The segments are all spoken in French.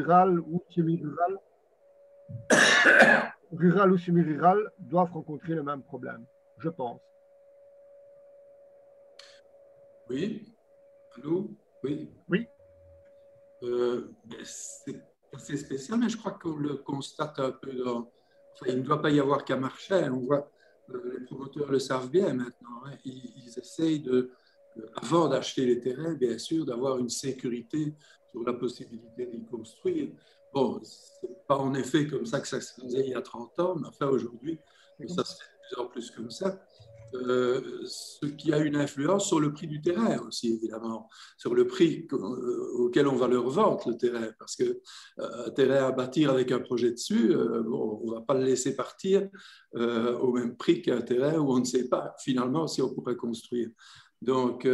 rural ou semi-rural, rural ou semi-rural, doivent rencontrer le même problème, je pense. Oui, allô? Oui. Oui. C'est assez spécial, mais je crois qu'on le constate un peu dans... Enfin, il ne doit pas y avoir qu'à Marchais. On voit, les promoteurs le savent bien maintenant. Hein. Ils essayent avant d'acheter les terrains, bien sûr, d'avoir une sécurité sur la possibilité d'y construire. Bon, ce n'est pas en effet comme ça que ça se faisait il y a 30 ans, mais enfin aujourd'hui, ça se fait de plus en plus comme ça. Ce qui a une influence sur le prix du terrain aussi, évidemment, sur le prix auquel on va le revendre, le terrain, parce qu'un terrain à bâtir avec un projet dessus, bon, on ne va pas le laisser partir au même prix qu'un terrain où on ne sait pas finalement si on pourrait construire. Donc,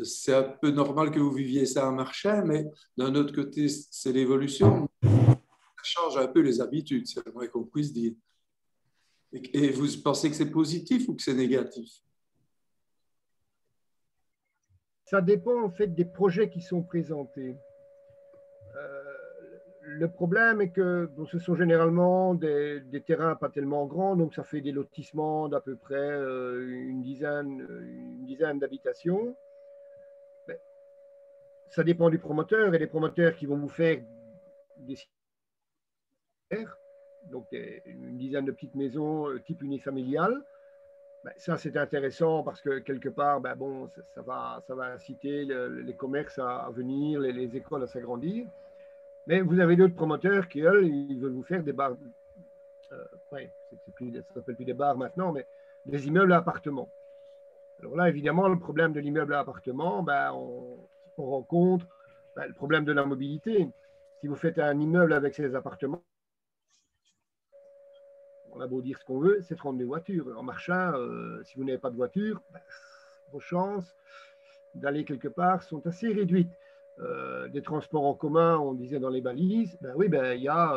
c'est un peu normal que vous viviez ça en marché, mais d'un autre côté, c'est l'évolution. Ça change un peu les habitudes, c'est le moins qu'on puisse dire. Et vous pensez que c'est positif ou que c'est négatif? Ça dépend en fait des projets qui sont présentés. Le problème est que bon, ce sont généralement des terrains pas tellement grands, donc ça fait des lotissements d'à peu près une dizaine d'habitations. Mais ça dépend du promoteur, et les promoteurs qui vont vous faire des donc une dizaine de petites maisons type unifamilial. Ben, ça, c'est intéressant parce que quelque part, ben, bon, ça va inciter les commerces à venir, les écoles à s'agrandir. Mais vous avez d'autres promoteurs qui, eux, ils veulent vous faire des bars. Ouais, ça s'appelle plus des bars maintenant, mais des immeubles à appartements. Alors là, évidemment, le problème de l'immeuble à appartement, ben, on rencontre ben, le problème de la mobilité. Si vous faites un immeuble avec ses appartements, on a beau dire ce qu'on veut, c'est 32 voitures. En marchant, si vous n'avez pas de voiture, ben, vos chances d'aller quelque part sont assez réduites. Des transports en commun, on disait dans les balises, ben oui, ben, il y a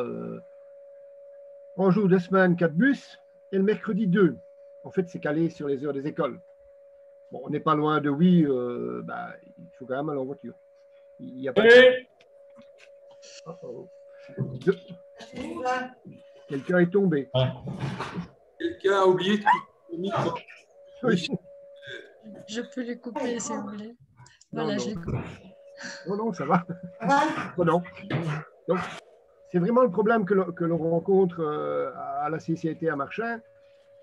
en jour de semaine 4 bus et le mercredi 2. En fait, c'est calé sur les heures des écoles. Bon, on n'est pas loin de oui, ben, il faut quand même aller en voiture. Il n'y a pas de... Quelqu'un est tombé. Ouais. Quelqu'un a oublié de couper le micro. Oui. Je peux les couper si vous voulez. Voilà, Non. je les coupe. Non, ça va. Oh, non. Donc, c'est vraiment le problème que l'on rencontre à la CCT à Marchand.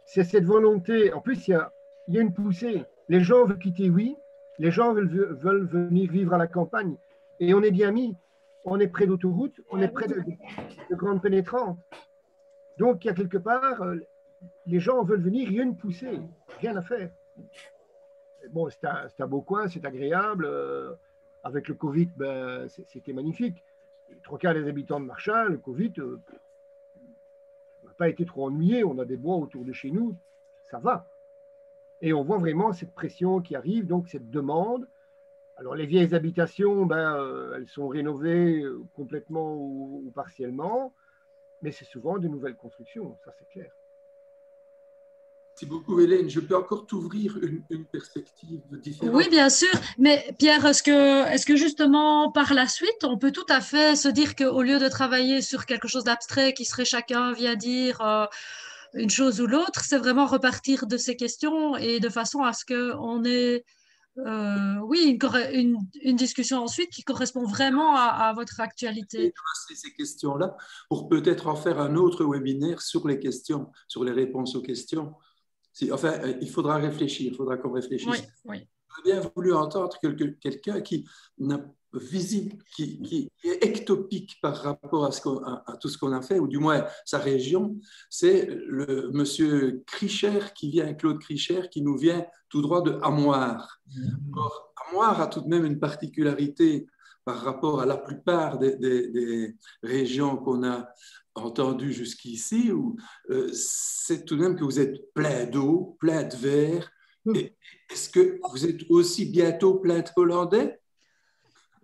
C'est cette volonté. En plus, il y a une poussée. Les gens veulent quitter, oui. Les gens veulent venir vivre à la campagne. Et on est bien mis. On est près d'autoroutes, on est près de grandes pénétrantes. Donc, il y a quelque part, les gens veulent venir, il y a une poussée. Rien à faire. Bon, c'est un beau coin, c'est agréable. Avec le Covid, ben, c'était magnifique. Les 3 quarts des habitants de Marchand, le Covid, n'a pas été trop ennuyé. On a des bois autour de chez nous, ça va. Et on voit vraiment cette pression qui arrive, donc cette demande. Alors, les vieilles habitations, ben, elles sont rénovées complètement ou partiellement, mais c'est souvent de nouvelles constructions, ça c'est clair. Merci beaucoup, Hélène. Je peux encore t'ouvrir une perspective différente? Oui, bien sûr. Mais Pierre, est-ce que justement, par la suite, on peut tout à fait se dire qu'au lieu de travailler sur quelque chose d'abstrait qui serait chacun vient dire une chose ou l'autre, c'est vraiment repartir de ces questions et de façon à ce qu'on ait oui, une discussion ensuite qui correspond vraiment à votre actualité. Ces questions-là pour peut-être en faire un autre webinaire sur les questions, sur les réponses aux questions. Enfin, il faudra réfléchir, il faudra qu'on réfléchisse. Oui, oui. J'aurais bien voulu entendre quelqu'un qui est ectopique par rapport à tout ce qu'on a fait, ou du moins sa région. C'est le monsieur Kricher qui vient, Claude Kricher, qui nous vient tout droit de Amoir. Or, Amoir a tout de même une particularité par rapport à la plupart des régions qu'on a entendues jusqu'ici, où c'est tout de même que vous êtes plein d'eau, plein de verre. Est-ce que vous êtes aussi bientôt plein de Hollandais?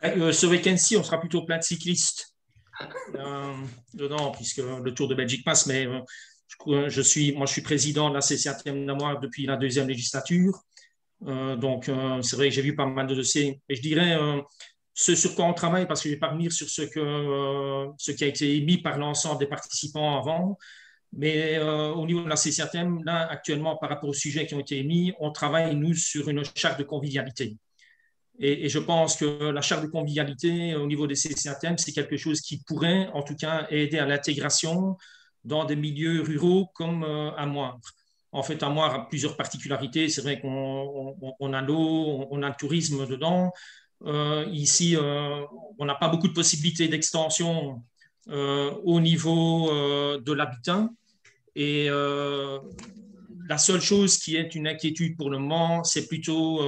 Ce week-end-ci, on sera plutôt plein de cyclistes dedans, puisque le Tour de Belgique passe, mais je suis président de la CCATM d'Amoir depuis la 2e législature. Donc, c'est vrai que j'ai vu pas mal de dossiers. Et je dirais, ce sur quoi on travaille, parce que je ne vais pas revenir sur ce qui a été émis par l'ensemble des participants avant, mais au niveau de la CCATM, là, actuellement, par rapport aux sujets qui ont été émis, on travaille, nous, sur une charte de convivialité. Et je pense que la charte de convivialité au niveau des CCATM, c'est quelque chose qui pourrait, en tout cas, aider à l'intégration dans des milieux ruraux comme à Moire. En fait, à Moire a plusieurs particularités. C'est vrai qu'on a l'eau, on a le tourisme dedans. Ici, on n'a pas beaucoup de possibilités d'extension au niveau de l'habitat. Et la seule chose qui est une inquiétude pour le moment, c'est plutôt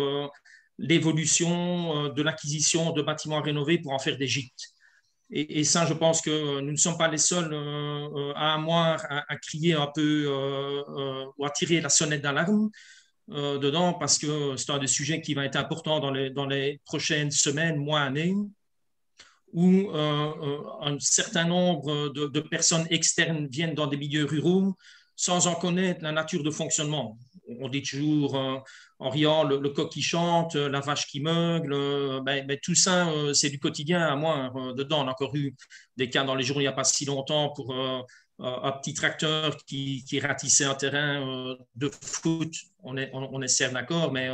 l'évolution de l'acquisition de bâtiments rénovés pour en faire des gîtes. Et ça, je pense que nous ne sommes pas les seuls à Amoir à crier un peu ou à tirer la sonnette d'alarme dedans, parce que c'est un des sujets qui va être important dans les prochaines semaines, mois, années, où un certain nombre de personnes externes viennent dans des milieux ruraux sans en connaître la nature de fonctionnement. On dit toujours en riant le coq qui chante, la vache qui meugle, tout ça, c'est du quotidien à moi. Dedans, on a encore eu des cas dans les journaux il n'y a pas si longtemps pour un petit tracteur qui ratissait un terrain de foot. On est certes d'accord, mais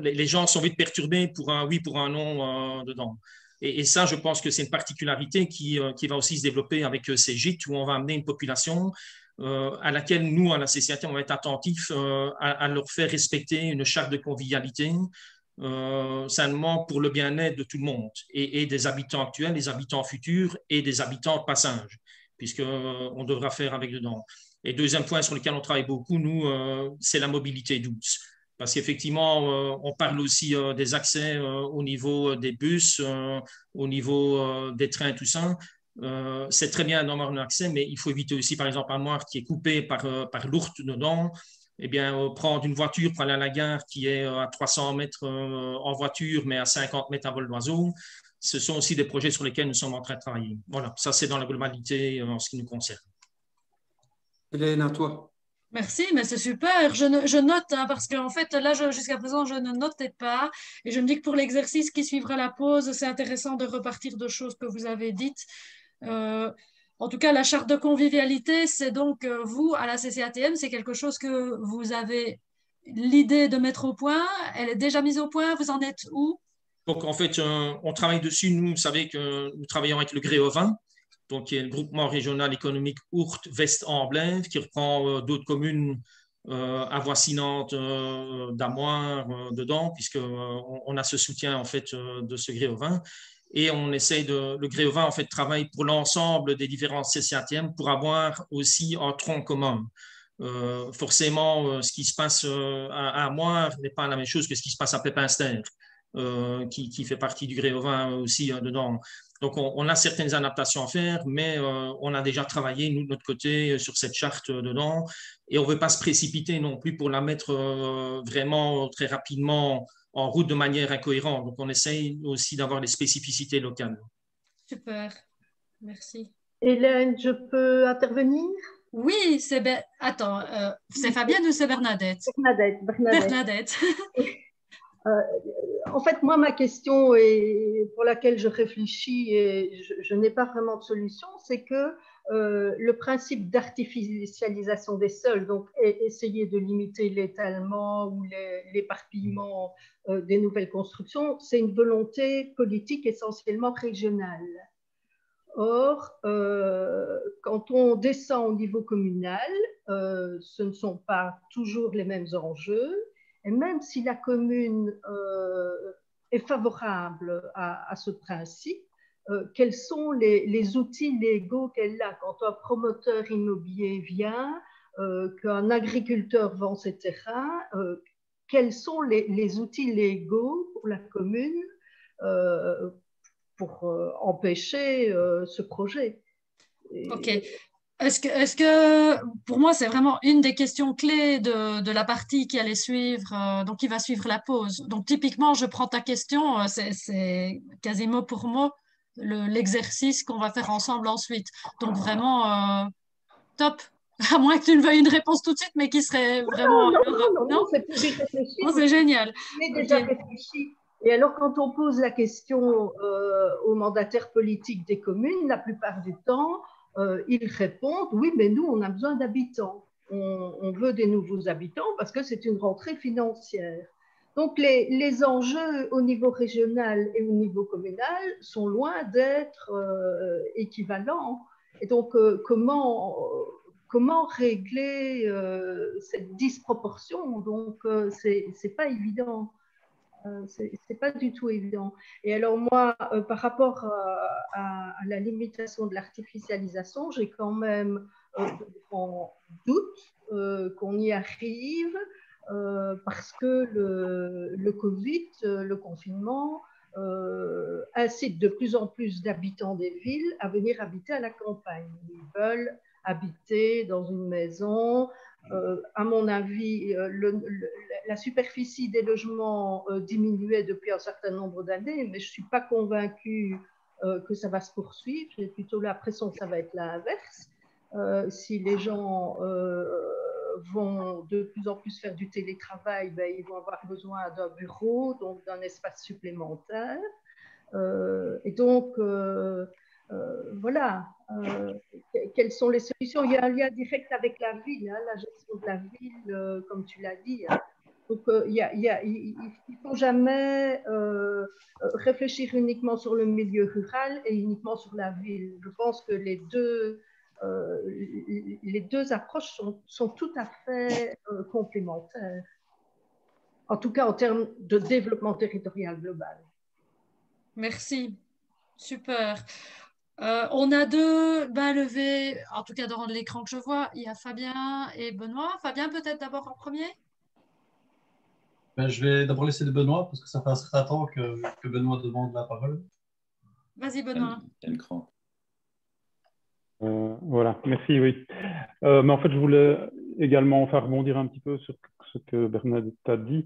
les gens sont vite perturbés pour un oui, pour un non dedans. Et ça, je pense que c'est une particularité qui va aussi se développer avec ces gîtes où on va amener une population à laquelle nous, à la CCAT, on va être attentifs à leur faire respecter une charte de convivialité, seulement pour le bien-être de tout le monde, et des habitants actuels, des habitants futurs et des habitants de passage, puisqu'on devra faire avec dedans. Et deuxième point sur lequel on travaille beaucoup, nous, c'est la mobilité douce. Parce qu'effectivement, on parle aussi des accès au niveau des bus, au niveau des trains, tout ça. C'est très bien d'avoir un accès, mais il faut éviter aussi, par exemple, à Moire qui est coupé par l'Ourthe dedans, eh bien, prendre une voiture pour aller à la gare qui est à 300 mètres en voiture, mais à 50 mètres à vol d'oiseau. Ce sont aussi des projets sur lesquels nous sommes en train de travailler. Voilà, ça c'est dans la globalité en ce qui nous concerne. Hélène, à toi. Merci, mais c'est super. Je note, hein, parce qu'en fait, là, jusqu'à présent, je ne notais pas. Et je me dis que pour l'exercice qui suivra la pause, c'est intéressant de repartir de choses que vous avez dites. En tout cas, la charte de convivialité, c'est donc vous, à la CCATM, c'est quelque chose que vous avez l'idée de mettre au point. Elle est déjà mise au point. Vous en êtes où? Donc, en fait, on travaille dessus. Nous, vous savez que nous travaillons avec le Gréovin, donc qui est le groupement régional économique Ourthe-Vest-Amblève, qui reprend d'autres communes avoisinantes d'Amoir dedans, puisqu'on a ce soutien en fait de ce Gréovin. Et on essaye le Gréovin en fait travaille pour l'ensemble des différents CCATM pour avoir aussi un tronc commun. Forcément, ce qui se passe à Amoir n'est pas la même chose que ce qui se passe à Pépinster, qui fait partie du Gréovin aussi dedans. Donc, on a certaines adaptations à faire, mais on a déjà travaillé, nous, de notre côté, sur cette charte dedans. Et on ne veut pas se précipiter non plus pour la mettre vraiment très rapidement en route de manière incohérente. Donc, on essaye aussi d'avoir des spécificités locales. Super, merci. Hélène, je peux intervenir? Oui, c'est attends, c'est Fabienne ou c'est Bernadette? Bernadette. En fait, moi, ma question pour laquelle je réfléchis et je n'ai pas vraiment de solution, c'est que le principe d'artificialisation des sols, donc essayer de limiter l'étalement ou l'éparpillement des nouvelles constructions, c'est une volonté politique essentiellement régionale. Or, quand on descend au niveau communal, ce ne sont pas toujours les mêmes enjeux. Et même si la commune est favorable à ce principe, quels sont les outils légaux qu'elle a quand un promoteur immobilier vient, qu'un agriculteur vend ses terrains, quels sont les outils légaux pour la commune pour empêcher ce projet? Ok. Est-ce que, pour moi, c'est vraiment une des questions clés de la partie qui allait suivre, donc qui va suivre la pause. Donc, typiquement, je prends ta question, c'est quasiment pour moi l'exercice qu'on va faire ensemble ensuite. Donc, vraiment, top. À moins que tu ne veuilles une réponse tout de suite, mais qui serait vraiment... Non, c'est pour y réfléchir. Oh, c'est génial. J'ai déjà réfléchi. Et alors, quand on pose la question aux mandataires politiques des communes, la plupart du temps, ils répondent « Oui, mais nous, on a besoin d'habitants. On veut des nouveaux habitants parce que c'est une rentrée financière. » Donc, les enjeux au niveau régional et au niveau communal sont loin d'être équivalents. Et donc, comment régler cette disproportion? Donc, c'est pas évident. C'est pas du tout évident. Et alors moi, par rapport à la limitation de l'artificialisation, j'ai quand même de grands doutes qu'on y arrive parce que le Covid, le confinement, incite de plus en plus d'habitants des villes à venir habiter à la campagne. Ils veulent habiter dans une maison. À mon avis, la superficie des logements diminuait depuis un certain nombre d'années, mais je ne suis pas convaincue que ça va se poursuivre. J'ai plutôt l'impression que ça va être l'inverse. Si les gens vont de plus en plus faire du télétravail, ben, ils vont avoir besoin d'un bureau, donc d'un espace supplémentaire. Et donc, voilà, quelles sont les solutions? Il y a un lien direct avec la ville, hein, la gestion de la ville, comme tu l'as dit. Hein. Donc, il ne faut jamais réfléchir uniquement sur le milieu rural et uniquement sur la ville. Je pense que les deux approches sont tout à fait complémentaires, en tout cas en termes de développement territorial global. Merci, super. On a deux mains levées, en tout cas dans l'écran que je vois. Il y a Fabien et Benoît. Fabien, peut-être d'abord en premier? Ben, je vais d'abord laisser de Benoît, parce que ça fait un certain temps que Benoît demande la parole. Vas-y, Benoît. Voilà, merci, oui. Mais en fait, je voulais également faire rebondir un petit peu sur ce que Bernadette a dit.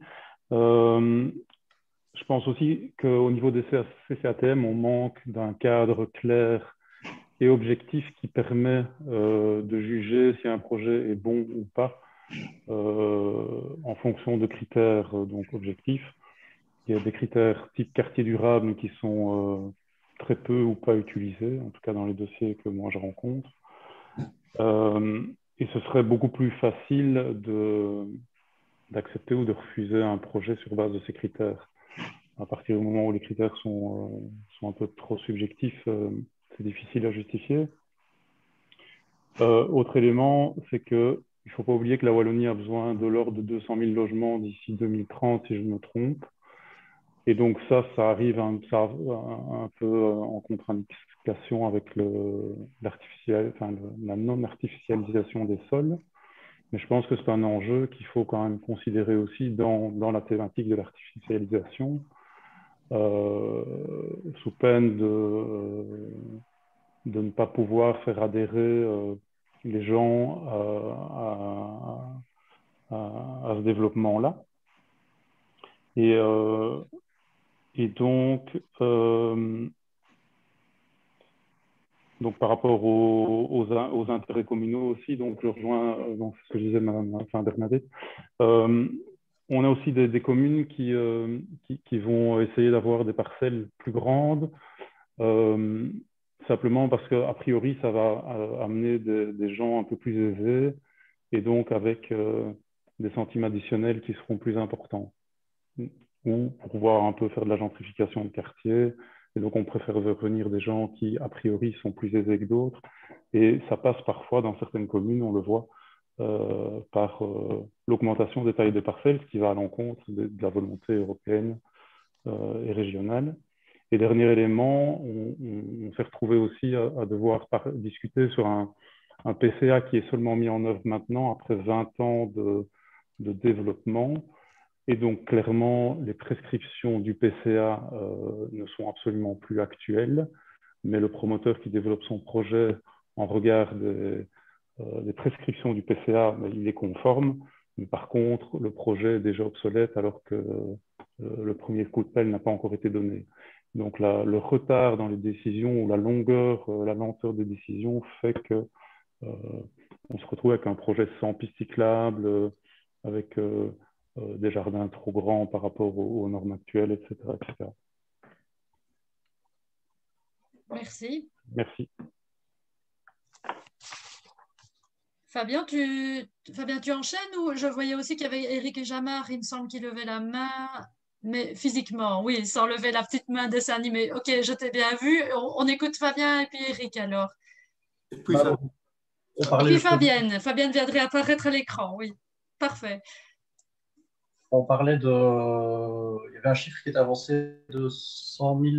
Je pense aussi qu'au niveau des CCATM, on manque d'un cadre clair et objectif qui permet de juger si un projet est bon ou pas en fonction de critères donc objectifs. Il y a des critères type quartier durable qui sont très peu ou pas utilisés, en tout cas dans les dossiers que moi je rencontre. Et ce serait beaucoup plus facile d'accepter ou de refuser un projet sur base de ces critères. À partir du moment où les critères sont un peu trop subjectifs, c'est difficile à justifier. Autre élément, c'est qu'il ne faut pas oublier que la Wallonie a besoin de l'ordre de 200 000 logements d'ici 2030, si je me trompe. Et donc ça arrive un peu en contradiction avec la non-artificialisation des sols. Mais je pense que c'est un enjeu qu'il faut quand même considérer aussi dans la thématique de l'artificialisation, sous peine de ne pas pouvoir faire adhérer les gens à ce développement-là. Et donc par rapport aux intérêts communaux aussi, donc je rejoins dans ce que disait Bernadette. On a aussi des communes qui vont essayer d'avoir des parcelles plus grandes, simplement parce qu'a priori, ça va amener des gens un peu plus aisés et donc avec des centimes additionnels qui seront plus importants. Ou pour pouvoir un peu faire de la gentrification de quartier. Et donc, on préfère venir des gens qui, a priori, sont plus aisés que d'autres. Et ça passe parfois, dans certaines communes, on le voit, par l'augmentation des tailles des parcelles, ce qui va à l'encontre de la volonté européenne et régionale. Et dernier élément, on s'est retrouvé aussi à devoir discuter sur un PCA qui est seulement mis en œuvre maintenant, après 20 ans de développement. Et donc, clairement, les prescriptions du PCA ne sont absolument plus actuelles, mais le promoteur qui développe son projet en regard des prescriptions du PCA, il est conforme. Mais par contre, le projet est déjà obsolète alors que le premier coup de pelle n'a pas encore été donné. Donc, le retard dans les décisions ou la lenteur des décisions fait que on se retrouve avec un projet sans piste cyclable, avec des jardins trop grands par rapport aux normes actuelles, etc., etc. Merci. Merci. Fabien, tu enchaînes ou je voyais aussi qu'il y avait Eric et Jamar, il me semble qu'ils levaient la main, mais physiquement, oui, sans lever la petite main dessin animé. Ok, je t'ai bien vu. On écoute Fabien et puis Eric alors. Et puis, On Et parlait puis justement- Fabienne. Fabienne viendrait apparaître à l'écran, oui. Parfait. On parlait de. Il y avait un chiffre qui était avancé de 100 000,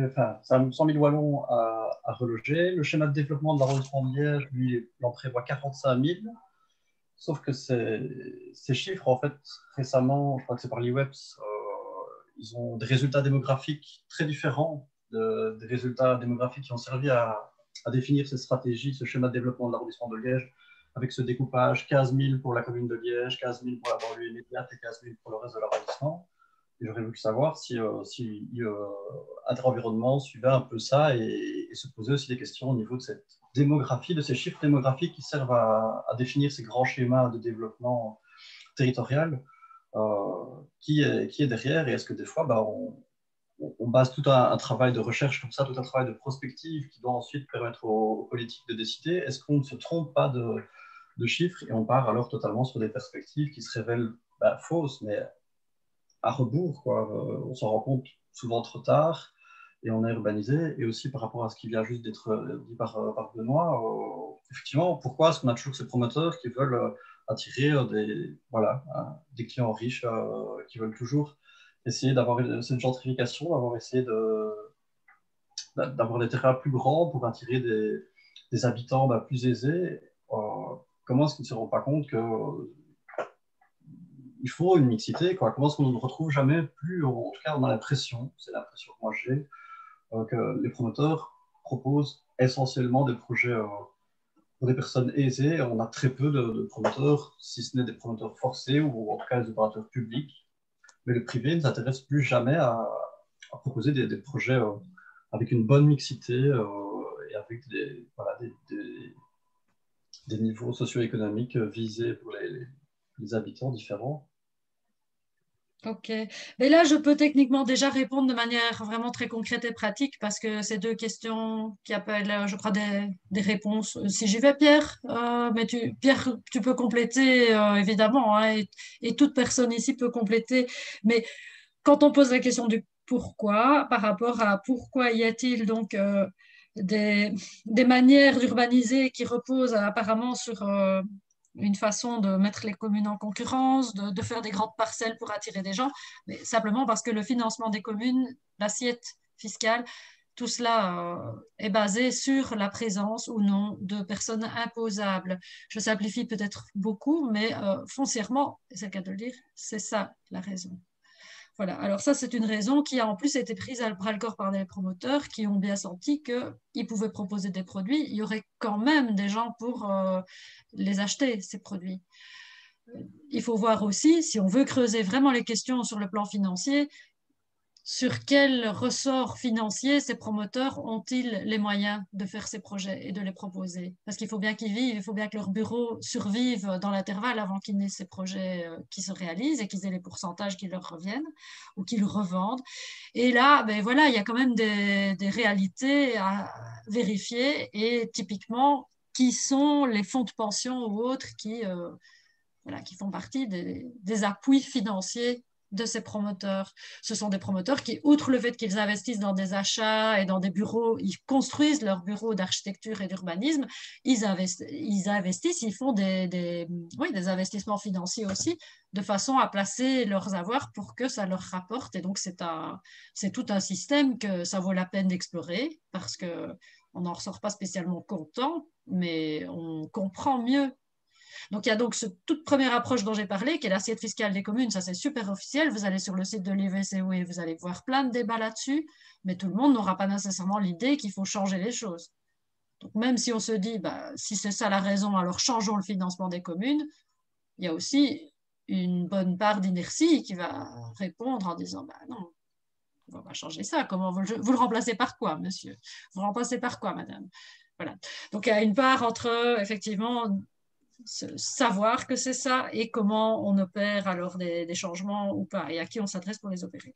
enfin, 100 000 Wallons à reloger. Le schéma de développement de l'arrondissement de Liège, lui, il en prévoit 45 000. Sauf que ces chiffres, en fait, récemment, je crois que c'est par l'IWEPS, ils ont des résultats démographiques très différents des résultats démographiques qui ont servi à définir ces stratégies, ce schéma de développement de l'arrondissement de Liège, avec ce découpage 15 000 pour la commune de Liège, 15 000 pour la banlieue immédiate et 15 000 pour le reste de l'arrondissement. Et j'aurais voulu savoir si Interenvironnement suivait un peu ça et se posait aussi des questions au niveau de cette démographie, de ces chiffres démographiques qui servent à définir ces grands schémas de développement territorial, qui est derrière, et est-ce que des fois, on base tout un travail de recherche comme ça, tout un travail de prospective qui doit ensuite permettre aux politiques de décider. Est-ce qu'on ne se trompe pas de chiffres et on part alors totalement sur des perspectives qui se révèlent fausses, mais à rebours, quoi. On s'en rend compte souvent trop tard et on est urbanisé. Et aussi par rapport à ce qui vient juste d'être dit par Benoît, effectivement, pourquoi est-ce qu'on a toujours ces promoteurs qui veulent attirer des clients riches qui veulent toujours essayer d'avoir cette gentrification, d'avoir des terrains plus grands pour attirer des habitants plus aisés. Comment est-ce qu'ils ne se rendent pas compte qu'il faut une mixité, quoi. Comment est-ce qu'on ne retrouve jamais plus, en tout cas on a l'impression, c'est l'impression que moi j'ai, que les promoteurs proposent essentiellement des projets pour des personnes aisées. On a très peu de promoteurs, si ce n'est des promoteurs forcés ou en tout cas des opérateurs publics. Mais le privé ne s'intéresse plus jamais à proposer des projets avec une bonne mixité et avec des niveaux socio-économiques visés pour les habitants différents. Ok. Mais là, je peux techniquement déjà répondre de manière vraiment très concrète et pratique parce que c'est deux questions qui appellent, je crois, des réponses. Si j'y vais, Pierre, mais Pierre, tu peux compléter, évidemment, hein, et toute personne ici peut compléter. Mais quand on pose la question du pourquoi, par rapport à pourquoi y a-t-il donc des manières d'urbaniser qui reposent apparemment sur une façon de mettre les communes en concurrence, de faire des grandes parcelles pour attirer des gens, mais simplement parce que le financement des communes, l'assiette fiscale, tout cela est basé sur la présence ou non de personnes imposables. Je simplifie peut-être beaucoup, mais foncièrement, c'est le cas de le dire, c'est ça la raison. Voilà. Alors ça, c'est une raison qui a en plus été prise à bras-le-corps par des promoteurs qui ont bien senti qu'ils pouvaient proposer des produits. Il y aurait quand même des gens pour les acheter, ces produits. Il faut voir aussi, si on veut creuser vraiment les questions sur le plan financier, sur quel ressort financier ces promoteurs ont-ils les moyens de faire ces projets et de les proposer? Parce qu'il faut bien qu'ils vivent, il faut bien que leur bureau survive dans l'intervalle avant qu'ils n'aient ces projets qui se réalisent et qu'ils aient les pourcentages qui leur reviennent ou qu'ils revendent. Et là, ben voilà, il y a quand même des réalités à vérifier et typiquement, qui sont les fonds de pension ou autres qui font partie des appuis financiers de ces promoteurs. Ce sont des promoteurs qui, outre le fait qu'ils investissent dans des achats et dans des bureaux, ils construisent leurs bureaux d'architecture et d'urbanisme, ils investissent, ils font des investissements financiers aussi, de façon à placer leurs avoirs pour que ça leur rapporte. Et donc, c'est tout un système que ça vaut la peine d'explorer parce qu'on n'en ressort pas spécialement content, mais on comprend mieux. Donc, il y a donc cette toute première approche dont j'ai parlé, qui est l'assiette fiscale des communes. Ça, c'est super officiel. Vous allez sur le site de l'IVCO et vous allez voir plein de débats là-dessus, mais tout le monde n'aura pas nécessairement l'idée qu'il faut changer les choses. Donc, même si on se dit, si c'est ça la raison, alors changeons le financement des communes, il y a aussi une bonne part d'inertie qui va répondre en disant, non, on va pas changer ça. Comment vous le remplacez par quoi, monsieur? Vous le remplacez par quoi, madame? Voilà. Donc, il y a une part entre, effectivement, savoir que c'est ça et comment on opère alors des changements ou pas et à qui on s'adresse pour les opérer.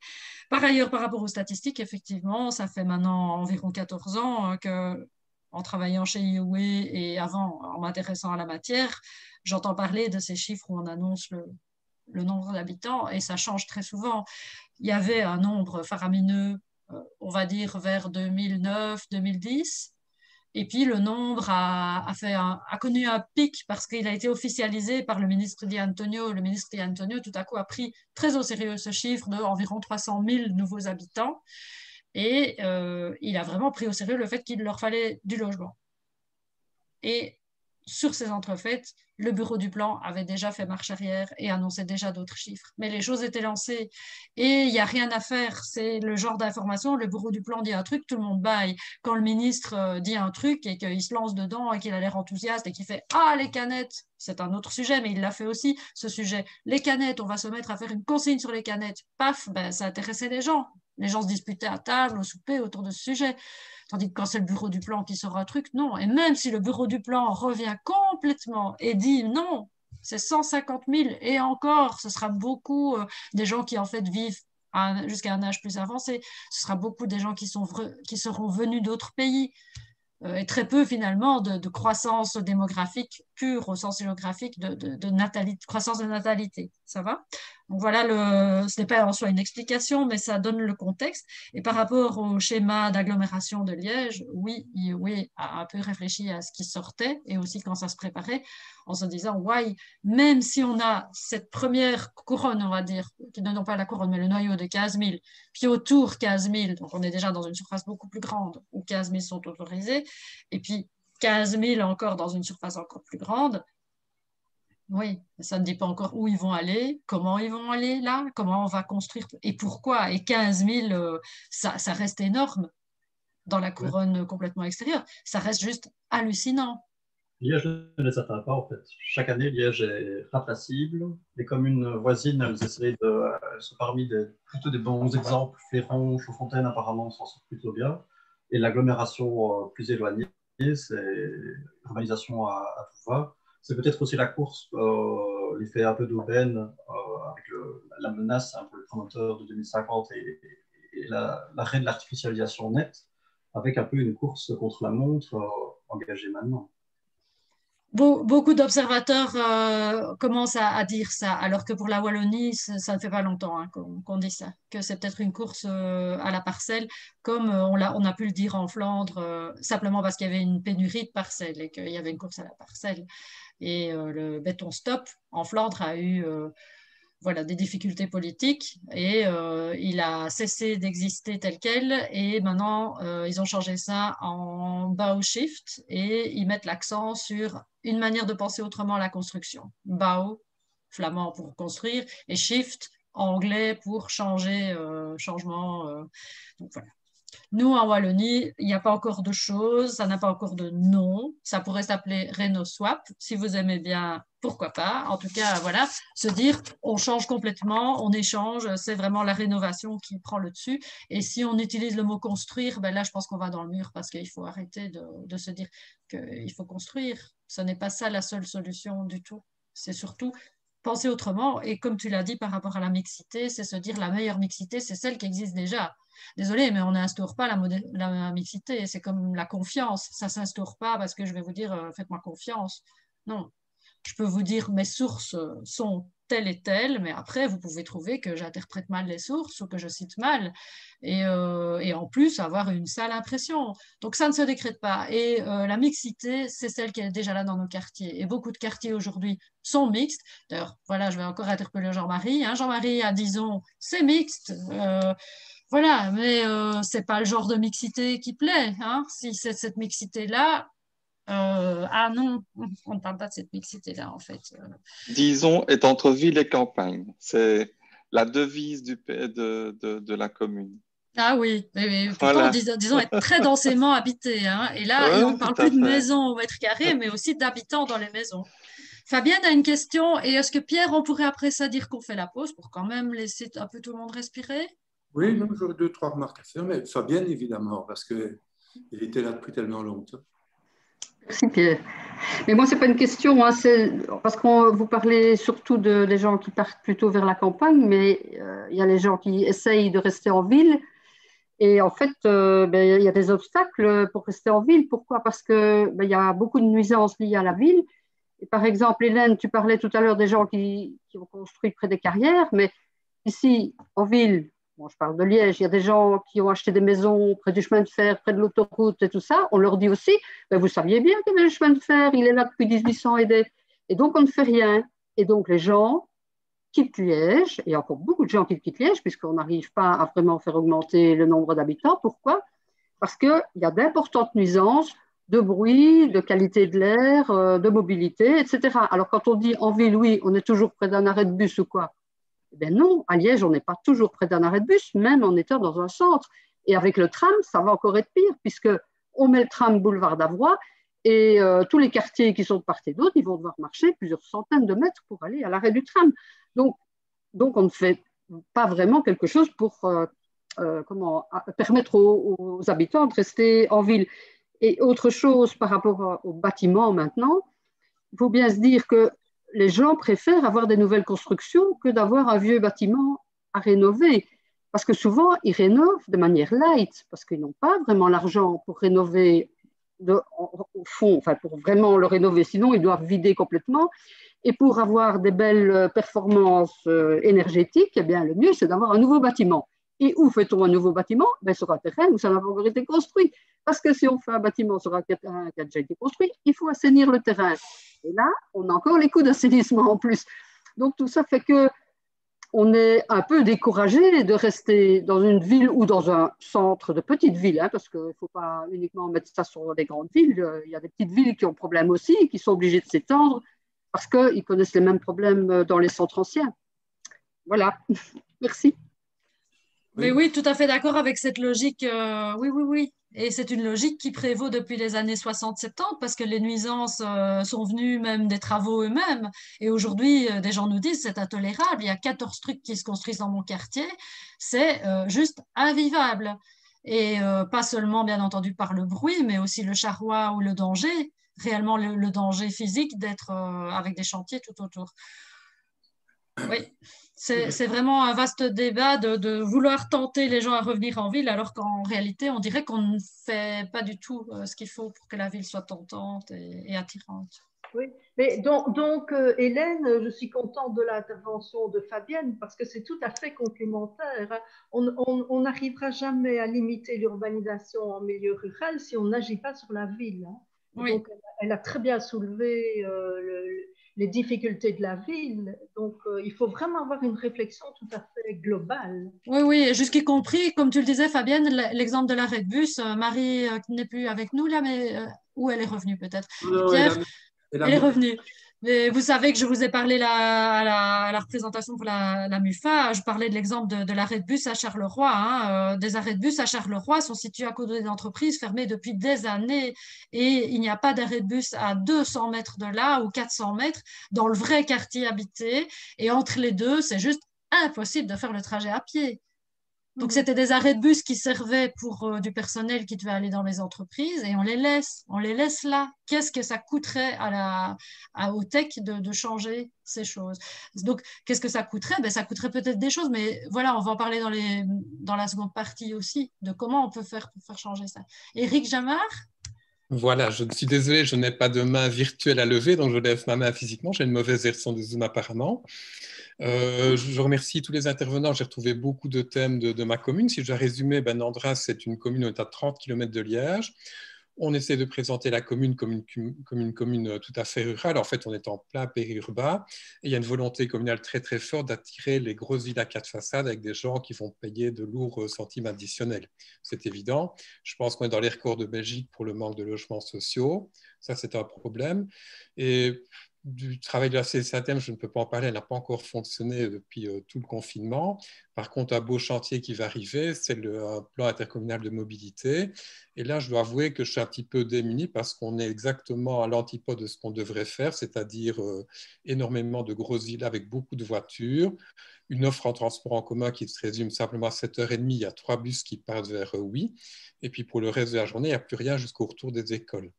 Par ailleurs, par rapport aux statistiques, effectivement, ça fait maintenant environ 14 ans que, en travaillant chez IOE et avant, en m'intéressant à la matière, j'entends parler de ces chiffres où on annonce le nombre d'habitants et ça change très souvent. Il y avait un nombre faramineux, on va dire vers 2009-2010. Et puis le nombre a connu un pic parce qu'il a été officialisé par le ministre Di Antonio. Le ministre Di Antonio, tout à coup, a pris très au sérieux ce chiffre d'environ 300 000 nouveaux habitants. Et il a vraiment pris au sérieux le fait qu'il leur fallait du logement. Et sur ces entrefaites, le bureau du plan avait déjà fait marche arrière et annonçait déjà d'autres chiffres. Mais les choses étaient lancées et il n'y a rien à faire. C'est le genre d'information, le bureau du plan dit un truc, tout le monde baille. Quand le ministre dit un truc et qu'il se lance dedans et qu'il a l'air enthousiaste et qu'il fait « Ah, les canettes !» C'est un autre sujet, mais il l'a fait aussi, ce sujet. Les canettes, on va se mettre à faire une consigne sur les canettes. Paf, ben, ça intéressait les gens. Les gens se disputaient à table, au souper, autour de ce sujet. Tandis que quand c'est le bureau du plan qui sort un truc, non. Et même si le bureau du plan revient complètement et dit non, c'est 150 000 et encore, ce sera beaucoup des gens qui en fait vivent jusqu'à un âge plus avancé. Ce sera beaucoup des gens qui seront venus d'autres pays. Et très peu finalement de croissance démographique pure au sens géographique de natalité, croissance de natalité. Ça va? Donc voilà, ce n'est pas en soi une explication, mais ça donne le contexte. Et par rapport au schéma d'agglomération de Liège, oui, IOE a un peu réfléchi à ce qui sortait et aussi quand ça se préparait, en se disant, ouais, même si on a cette première couronne, on va dire, qui ne non pas la couronne, mais le noyau de 15 000, puis autour 15 000, donc on est déjà dans une surface beaucoup plus grande, où 15 000 sont autorisés, et puis 15 000 encore dans une surface encore plus grande. Oui, ça ne dit pas encore où ils vont aller, comment ils vont aller là, comment on va construire et pourquoi. Et 15 000, ça reste énorme dans la couronne complètement extérieure. Ça reste juste hallucinant. Liège ne les atteint pas, en fait. Chaque année, Liège est impassible. Les communes voisines, elles sont parmi plutôt des bons exemples. Fléron, Chaudfontaine, apparemment, s'en sortent plutôt bien. Et l'agglomération plus éloignée, c'est l'urbanisation à tout va. C'est peut-être aussi la course, l'effet un peu d'aubaine, avec la menace, un peu le promoteur de 2050 et l'arrêt de l'artificialisation nette, avec un peu une course contre la montre engagée maintenant. Beaucoup d'observateurs commencent à dire ça, alors que pour la Wallonie, ça ne fait pas longtemps qu'on dit ça, que c'est peut-être une course à la parcelle, comme on a pu le dire en Flandre, simplement parce qu'il y avait une pénurie de parcelles et qu'il y avait une course à la parcelle. Et le béton stop en Flandre a eu des difficultés politiques et il a cessé d'exister tel quel et maintenant ils ont changé ça en Bouwshift et ils mettent l'accent sur une manière de penser autrement la construction. Bouw, flamand pour construire, et shift, anglais pour changement. Donc voilà. Nous, en Wallonie, il n'y a pas encore de choses, ça n'a pas encore de nom. Ça pourrait s'appeler RenoSwap. Si vous aimez bien, pourquoi pas. En tout cas, voilà, se dire, on change complètement, on échange, c'est vraiment la rénovation qui prend le dessus. Et si on utilise le mot construire, ben là, je pense qu'on va dans le mur parce qu'il faut arrêter de se dire qu'il faut construire. Ce n'est pas ça la seule solution du tout. C'est surtout penser autrement. Et comme tu l'as dit par rapport à la mixité, c'est se dire la meilleure mixité, c'est celle qui existe déjà. Désolée, mais on n'instaure pas la mixité. C'est comme la confiance. Ça ne s'instaure pas parce que je vais vous dire faites-moi confiance. Non. Je peux vous dire mes sources sont telles et telles, mais après, vous pouvez trouver que j'interprète mal les sources ou que je cite mal. Et en plus, avoir une sale impression. Donc, ça ne se décrète pas. Et la mixité, c'est celle qui est déjà là dans nos quartiers. Et beaucoup de quartiers aujourd'hui sont mixtes. D'ailleurs, voilà, je vais encore interpeller Jean-Marie. Jean-Marie a, disons, c'est mixte. Voilà, mais ce n'est pas le genre de mixité qui plaît. Si c'est cette mixité-là, ah non, on ne parle pas de cette mixité-là, en fait. Disons, est entre ville et campagne. C'est la devise de la commune. Ah oui, mais pourtant, disons être très densément habité. Et là, on ne parle plus de maisons au mètre carré, mais aussi d'habitants dans les maisons. Fabienne a une question. Et est-ce que Pierre, on pourrait après ça dire qu'on fait la pause pour quand même laisser un peu tout le monde respirer? Oui, non, j'aurais 2-3 remarques à faire, mais Fabienne, évidemment, parce qu'il était là depuis tellement longtemps. Merci Pierre. Mais moi, ce n'est pas une question, hein, parce que vous parlez surtout des gens qui partent plutôt vers la campagne, mais il y a les gens qui essayent de rester en ville. Et en fait, il y a des obstacles pour rester en ville. Pourquoi? Parce que il y a beaucoup de nuisances liées à la ville. Et par exemple, Hélène, tu parlais tout à l'heure des gens qui ont construit près des carrières, mais ici, en ville, bon, je parle de Liège, il y a des gens qui ont acheté des maisons près du chemin de fer, près de l'autoroute et tout ça. On leur dit aussi, vous saviez bien que le chemin de fer, il est là depuis 1800 et donc on ne fait rien. Et donc les gens quittent Liège, et il y a encore beaucoup de gens qui quittent Liège, puisqu'on n'arrive pas à vraiment faire augmenter le nombre d'habitants. Pourquoi? Parce qu'il y a d'importantes nuisances de bruit, de qualité de l'air, de mobilité, etc. Alors quand on dit en ville, oui, on est toujours près d'un arrêt de bus ou quoi? Eh bien non, à Liège, on n'est pas toujours près d'un arrêt de bus, même en étant dans un centre. Et avec le tram, ça va encore être pire, puisqu'on met le tram boulevard d'Avroy, et tous les quartiers qui sont de part et d'autre, ils vont devoir marcher plusieurs centaines de mètres pour aller à l'arrêt du tram. Donc on ne fait pas vraiment quelque chose pour permettre aux habitants de rester en ville. Et autre chose par rapport aux bâtiments maintenant, il faut bien se dire que les gens préfèrent avoir des nouvelles constructions que d'avoir un vieux bâtiment à rénover. Parce que souvent, ils rénovent de manière light, parce qu'ils n'ont pas vraiment l'argent pour rénover au fond, enfin pour vraiment le rénover, sinon ils doivent vider complètement. Et pour avoir des belles performances énergétiques, eh bien, le mieux, c'est d'avoir un nouveau bâtiment. Et où fait-on un nouveau bâtiment? Sur un terrain où ça n'a pas encore été construit. Parce que si on fait un bâtiment sur un terrain qui a déjà été construit, il faut assainir le terrain. Et là, on a encore les coûts d'assainissement en plus. Donc, tout ça fait qu'on est un peu découragé de rester dans une ville ou dans un centre de petite ville, hein, parce qu'il ne faut pas uniquement mettre ça sur les grandes villes. Il y a des petites villes qui ont problème aussi, qui sont obligées de s'étendre parce qu'ils connaissent les mêmes problèmes dans les centres anciens. Voilà. Merci. Mais oui, tout à fait d'accord avec cette logique. Oui. Et c'est une logique qui prévaut depuis les années 60-70 parce que les nuisances sont venues même des travaux eux-mêmes. Et aujourd'hui, des gens nous disent c'est intolérable. Il y a 14 trucs qui se construisent dans mon quartier. C'est juste invivable. Et pas seulement, bien entendu, par le bruit, mais aussi le charroi ou le danger, réellement le danger physique d'être avec des chantiers tout autour. Oui, c'est vraiment un vaste débat de vouloir tenter les gens à revenir en ville, alors qu'en réalité, on dirait qu'on ne fait pas du tout ce qu'il faut pour que la ville soit tentante et attirante. Oui, mais donc Hélène, je suis contente de l'intervention de Fabienne parce que c'est tout à fait complémentaire, hein. On n'arrivera jamais à limiter l'urbanisation en milieu rural si on n'agit pas sur la ville, hein. Oui. Donc, elle a très bien soulevé les difficultés de la ville. Donc, il faut vraiment avoir une réflexion tout à fait globale. Oui, jusqu'y compris, comme tu le disais, Fabienne, l'exemple de l'arrêt de bus. Marie, qui n'est plus avec nous là, mais où elle est revenue peut-être. Pierre, elle est revenue. Mais vous savez que je vous ai parlé à la représentation pour la MUFA, je parlais de l'exemple de l'arrêt de bus à Charleroi, hein. Des arrêts de bus à Charleroi sont situés à côté d'entreprises fermées depuis des années et il n'y a pas d'arrêt de bus à 200 mètres de là ou 400 mètres dans le vrai quartier habité. Et entre les deux, c'est juste impossible de faire le trajet à pied. Donc, c'était des arrêts de bus qui servaient pour du personnel qui devait aller dans les entreprises et on les laisse là. Qu'est-ce que ça coûterait au tech de changer ces choses? Donc, qu'est-ce que ça coûterait? Ça coûterait peut-être des choses, mais voilà, on va en parler dans la seconde partie aussi, de comment on peut faire pour faire changer ça. Éric Jamard? Voilà, je suis désolé, je n'ai pas de main virtuelle à lever, donc je lève ma main physiquement. J'ai une mauvaise version de Zoom apparemment. Je remercie tous les intervenants. J'ai retrouvé beaucoup de thèmes de ma commune. Si je dois résumer, Andras, c'est une commune où on est à 30 km de Liège. On essaie de présenter la commune comme une commune tout à fait rurale. En fait, on est en plein périurbain. Et il y a une volonté communale très, très forte d'attirer les grosses villes à 4 façades avec des gens qui vont payer de lourds centimes additionnels. C'est évident. Je pense qu'on est dans les records de Belgique pour le manque de logements sociaux. Ça, c'est un problème. Et du travail de la CSATM, je ne peux pas en parler, elle n'a pas encore fonctionné depuis tout le confinement, Par contre, un beau chantier qui va arriver, c'est le plan intercommunal de mobilité. Et là, je dois avouer que je suis un petit peu démuni parce qu'on est exactement à l'antipode de ce qu'on devrait faire, c'est-à-dire énormément de grosses villes avec beaucoup de voitures, une offre en transport en commun qui se résume simplement à 7h30, il y a 3 bus qui partent vers Oui, et puis pour le reste de la journée, il n'y a plus rien jusqu'au retour des écoles.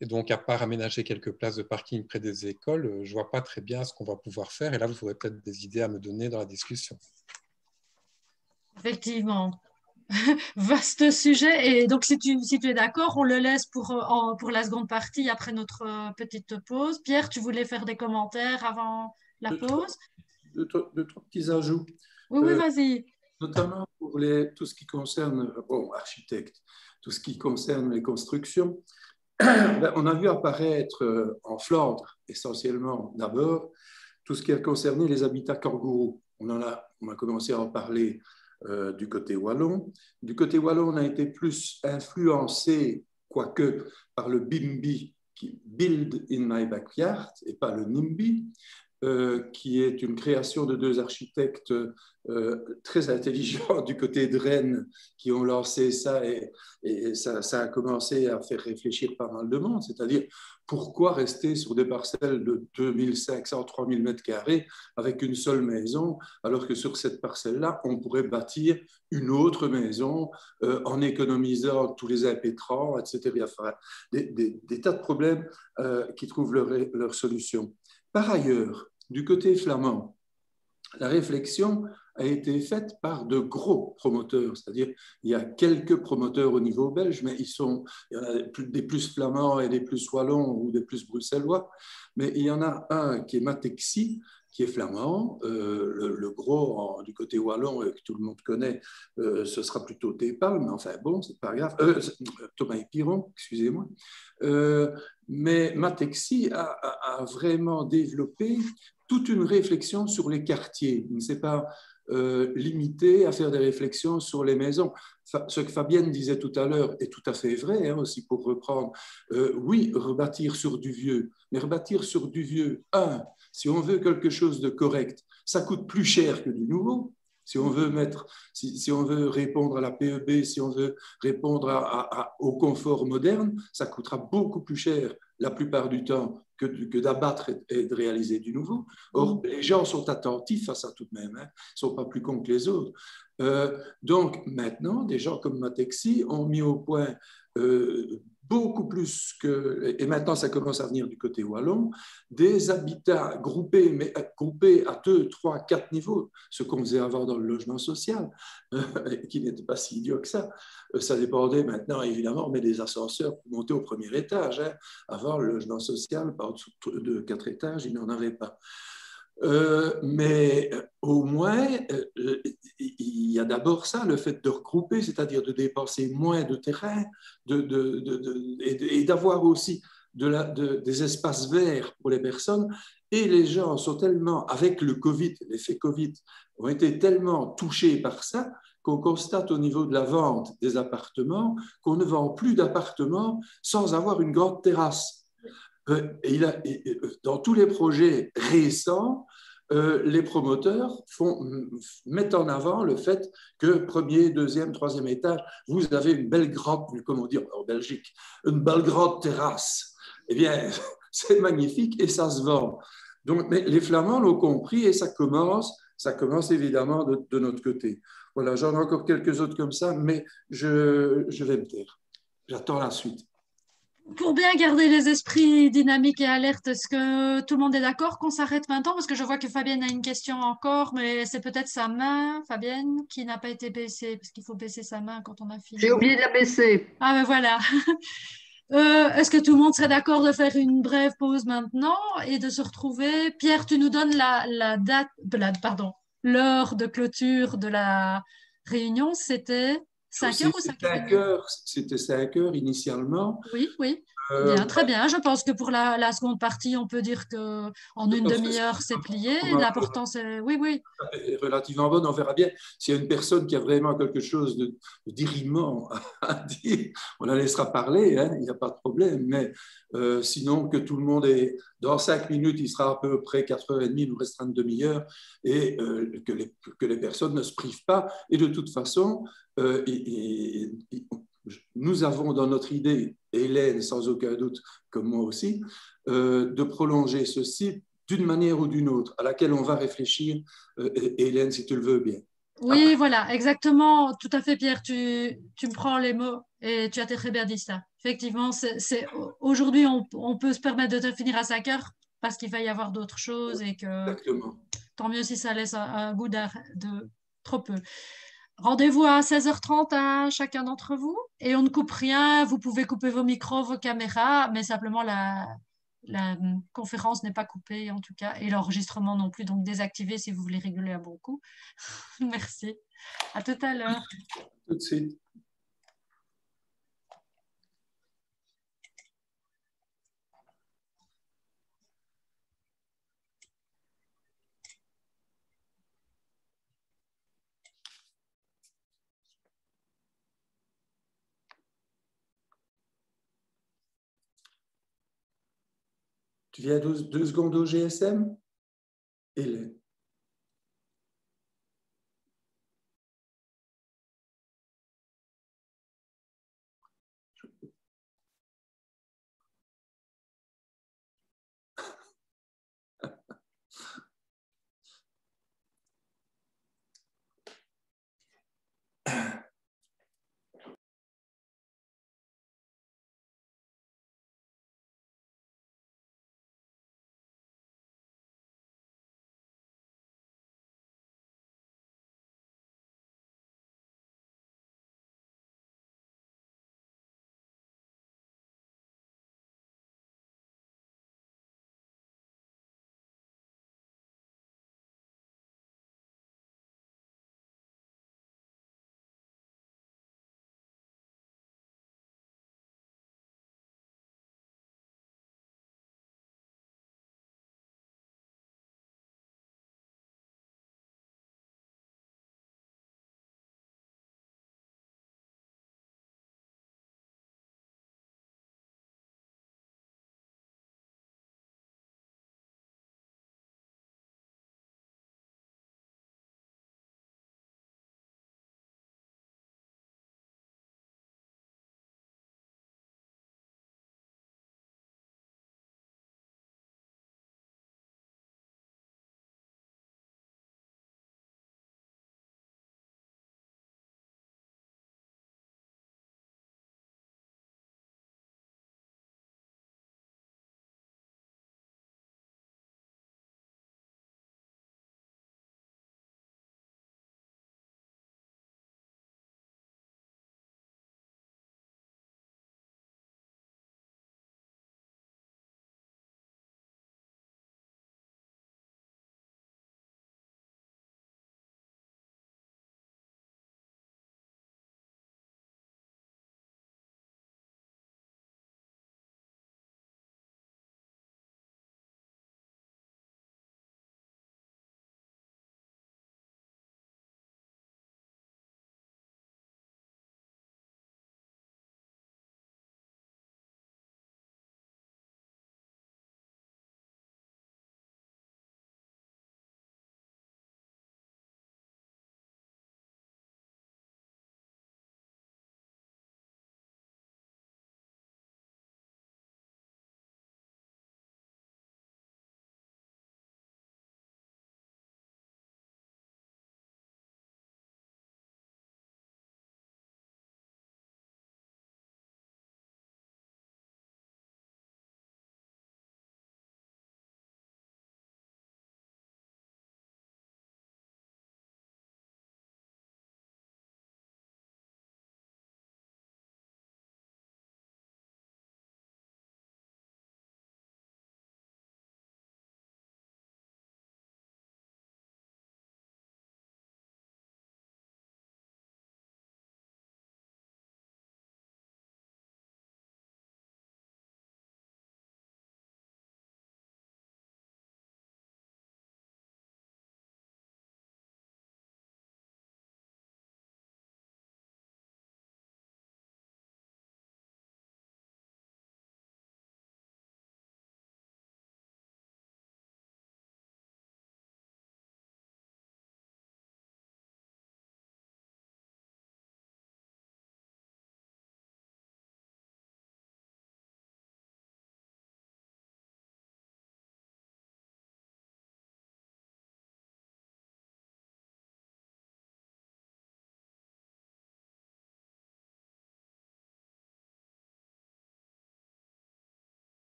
Et donc, à part aménager quelques places de parking près des écoles, je ne vois pas très bien ce qu'on va pouvoir faire. Et là, vous aurez peut-être des idées à me donner dans la discussion. Effectivement. Vaste sujet. Et donc, si tu es d'accord, on le laisse pour la seconde partie après notre petite pause. Pierre, tu voulais faire des commentaires avant la pause? Deux, trois petits ajouts. Oui, vas-y. Notamment pour tout ce qui concerne, architecte, tout ce qui concerne les constructions. On a vu apparaître en Flandre, essentiellement d'abord, tout ce qui a concerné les habitats kangourous. On a commencé à en parler du côté wallon. Du côté wallon, on a été plus influencé, quoique, par le BIMBY, qui Build in my backyard, et pas le NIMBY, qui est une création de 2 architectes très intelligents du côté de Rennes qui ont lancé ça, et ça a commencé à faire réfléchir pas mal de monde, c'est-à-dire pourquoi rester sur des parcelles de 2500, 3000 mètres carrés avec une seule maison, alors que sur cette parcelle-là, on pourrait bâtir une autre maison en économisant tous les impétrants, etc. Enfin, des tas de problèmes qui trouvent leur solution. Par ailleurs, du côté flamand, la réflexion a été faite par de gros promoteurs, c'est-à-dire il y a quelques promoteurs au niveau belge, mais il y en a des plus flamands et des plus wallons ou des plus bruxellois, mais il y en a un qui est Matexi, qui est flamand, le gros du côté wallon que tout le monde connaît, ce sera plutôt Tépal, mais enfin bon, c'est pas grave, Thomas Piron, excusez-moi, mais Matexi a vraiment développé toute une réflexion sur les quartiers. Il ne s'est pas limité à faire des réflexions sur les maisons. Ce que Fabienne disait tout à l'heure est tout à fait vrai, hein, aussi pour reprendre. Oui, rebâtir sur du vieux, mais rebâtir sur du vieux, si on veut quelque chose de correct, ça coûte plus cher que du nouveau. Si on veut répondre à la PEB, si on veut répondre au confort moderne, ça coûtera beaucoup plus cher la plupart du temps que d'abattre et de réaliser du nouveau. Or, les gens sont attentifs à ça tout de même, hein. Ils ne sont pas plus cons que les autres. Donc, maintenant, des gens comme Matexi ont mis au point beaucoup plus que, et maintenant ça commence à venir du côté wallon, des habitats groupés, mais groupés à 2, 3, 4 niveaux, ce qu'on faisait avant dans le logement social, qui n'était pas si idiot que ça. Ça dépendait maintenant, évidemment, on met des ascenseurs pour monter au premier étage, hein. Avant, le logement social, par dessous de 4 étages, il n'en avait pas. Mais au moins, il y a d'abord ça, le fait de regrouper, c'est-à-dire de dépenser moins de terrain et d'avoir aussi des espaces verts pour les personnes. Et les gens sont tellement, avec le Covid, l'effet Covid, ont été tellement touchés par ça qu'on constate au niveau de la vente des appartements qu'on ne vend plus d'appartements sans avoir une grande terrasse. Dans tous les projets récents, les promoteurs mettent en avant le fait que premier, deuxième, troisième étage, vous avez une belle grande, comme on dit en Belgique, une belle grande terrasse. Eh bien, c'est magnifique et ça se vend. Donc, mais les Flamands l'ont compris et ça commence évidemment de notre côté. Voilà, j'en ai encore quelques autres comme ça, mais je vais me taire. J'attends la suite. Pour bien garder les esprits dynamiques et alertes, est-ce que tout le monde est d'accord qu'on s'arrête maintenant? Parce que je vois que Fabienne a une question encore, mais c'est peut-être sa main, Fabienne, qui n'a pas été baissée, parce qu'il faut baisser sa main quand on a fini. J'ai oublié de la baisser. Ah ben voilà. Est-ce que tout le monde serait d'accord de faire une brève pause maintenant et de se retrouver? Pierre, tu nous donnes l'heure de clôture de la réunion, c'était 5 heures ou 5 heures? C'était 5 heures initialement. Oui, oui. Bien, très bien. Je pense que pour la seconde partie, on peut dire qu'en une demi-heure, c'est plié. L'important, c'est... Oui, oui. Est relativement bonne. On verra bien s'il y a une personne qui a vraiment quelque chose de dirimant à dire. On la laissera parler, hein, il n'y a pas de problème. Mais sinon, que tout le monde est... Dans 5 minutes, il sera à peu près 4h30, il nous restera une demi-heure, et que les personnes ne se privent pas. Et de toute façon, nous avons dans notre idée, Hélène sans aucun doute, comme moi aussi, de prolonger ceci d'une manière ou d'une autre, à laquelle on va réfléchir, Hélène, si tu le veux bien. Oui, voilà, exactement, tout à fait, Pierre, tu me prends les mots et tu as très bien dit ça. Effectivement, aujourd'hui, on peut se permettre de finir à 5 heures parce qu'il va y avoir d'autres choses et que Exactement. tant mieux si ça laisse un goût de trop peu. Rendez-vous à 16h30 à chacun d'entre vous et on ne coupe rien. Vous pouvez couper vos micros, vos caméras, mais simplement la conférence n'est pas coupée en tout cas et l'enregistrement non plus, donc désactivé si vous voulez rigoler un bon coup. Merci. À tout à l'heure. Tout de suite. Tu viens 2 secondes au GSM, Hélène.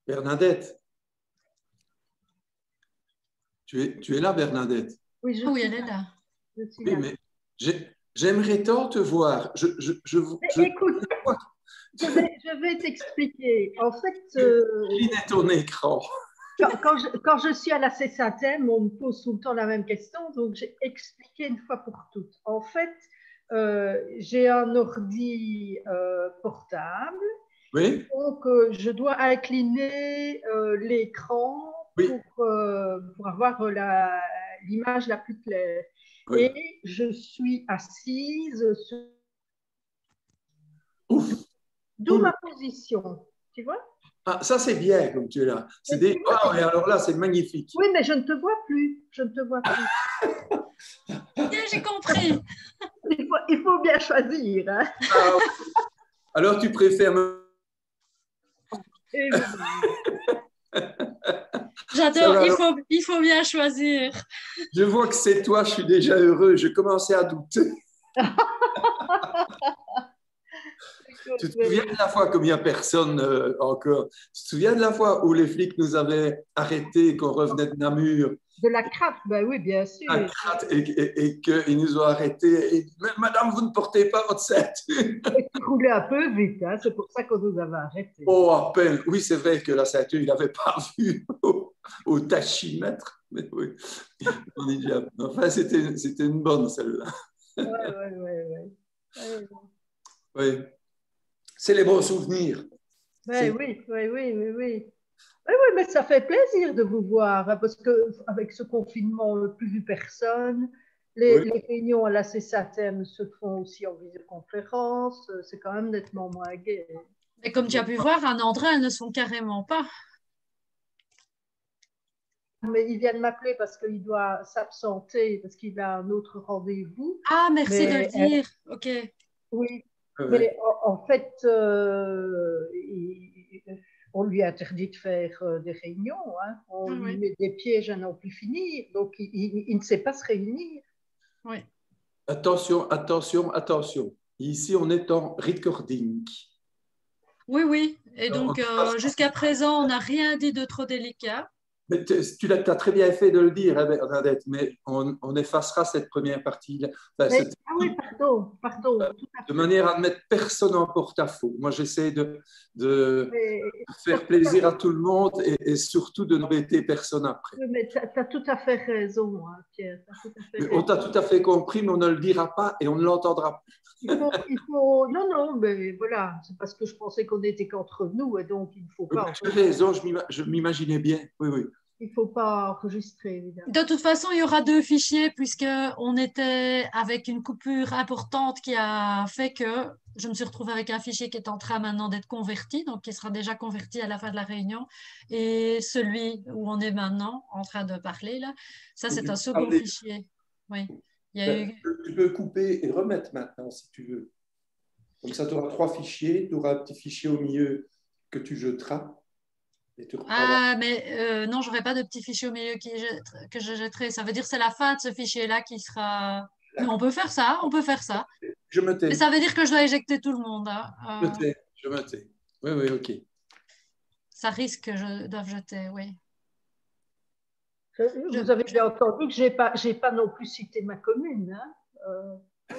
Bernadette, tu es là, Bernadette? Oui, Oui, elle est là. je suis Oui, là. mais j'aimerais tant te voir. Écoute, je vais t'expliquer. En fait, Inclinez ton écran. quand je suis à la CSATM, on me pose tout le temps la même question, donc j'ai expliqué une fois pour toutes. En fait, j'ai un ordi portable, Oui, donc je dois incliner l'écran oui, pour avoir l'image la plus claire. oui. Et je suis assise, Ouf. d'où ma position, tu vois? Ah, ça, c'est bien comme tu es là. C'est des... Ah, et alors là, c'est magnifique. Oui, mais je ne te vois plus. Je ne te vois plus. J'ai compris. Il faut bien choisir. Hein. Ah, alors, tu préfères me... J'adore, il faut bien choisir. Je vois que c'est toi, je suis déjà heureux. Je commençais à douter. Tu te souviens de la fois, comme il n'y a personne encore, tu te souviens de la fois où les flics nous avaient arrêtés, qu'on revenait de Namur? De la crainte, ben oui, bien sûr. La crainte, et qu'ils nous ont arrêtés. Et, Madame, vous ne portez pas votre ceinture. Et tu roulais un peu vite, hein, c'est pour ça qu'on nous avait arrêtés. Oh, à peine. Oui, c'est vrai que la ceinture, il n'avait pas vu au tachymètre. Mais oui, on est déjà... Enfin, c'était une bonne, celle-là. Ouais. Oui. C'est les bons souvenirs. Oui. Oui, mais ça fait plaisir de vous voir, hein, parce qu'avec ce confinement, on n'a plus vu personne. Les réunions à la CSATM se font aussi en visioconférence. C'est quand même nettement moins gai. Mais comme tu as pu voir, à André, elles ne sont carrément pas. Mais il vient de m'appeler parce qu'il doit s'absenter, parce qu'il a un autre rendez-vous. Ah, merci de le dire. OK. Oui, Ouais. mais en fait, on lui interdit de faire des réunions. Hein. On lui met des pièges à n'en plus finir. Donc, il ne sait pas se réunir. Oui. Attention, attention, attention. Ici, on est en recording. Oui. Et donc, jusqu'à présent, on n'a rien dit de trop délicat. Mais tu as très bien fait de le dire, hein, Bernadette, mais on effacera cette première partie. Enfin, ah oui, pardon. De manière à ne mettre personne en porte-à-faux. Moi, j'essaie de faire plaisir à tout le monde et surtout de n'embêter personne après. Oui, mais tu as tout à fait raison, hein, Pierre. On t'a tout à fait compris, mais on ne le dira pas et on ne l'entendra plus. Non, mais voilà, c'est parce que je pensais qu'on était qu'entre nous et donc il ne faut pas. Tu as raison, je m'imaginais bien. Oui. Il ne faut pas enregistrer, évidemment. De toute façon, il y aura 2 fichiers puisqu'on était avec une coupure importante qui a fait que je me suis retrouvée avec un fichier qui est en train maintenant d'être converti, donc qui sera déjà converti à la fin de la réunion. Et celui où on est maintenant en train de parler, là, ça c'est un second fichier. Oui. Tu peux couper et remettre maintenant si tu veux. Comme ça, tu auras 3 fichiers, tu auras un petit fichier au milieu que tu jetteras. Mais non, je n'aurai pas de petit fichier au milieu que je jetterai. Ça veut dire que c'est la fin de ce fichier-là qui sera... Mais on peut faire ça. Je me tais. Mais ça veut dire que je dois éjecter tout le monde. Hein. Je me tais. Oui, OK. Ça risque que je doive jeter, oui. Vous avez bien entendu que je n'ai pas non plus cité ma commune. Hein.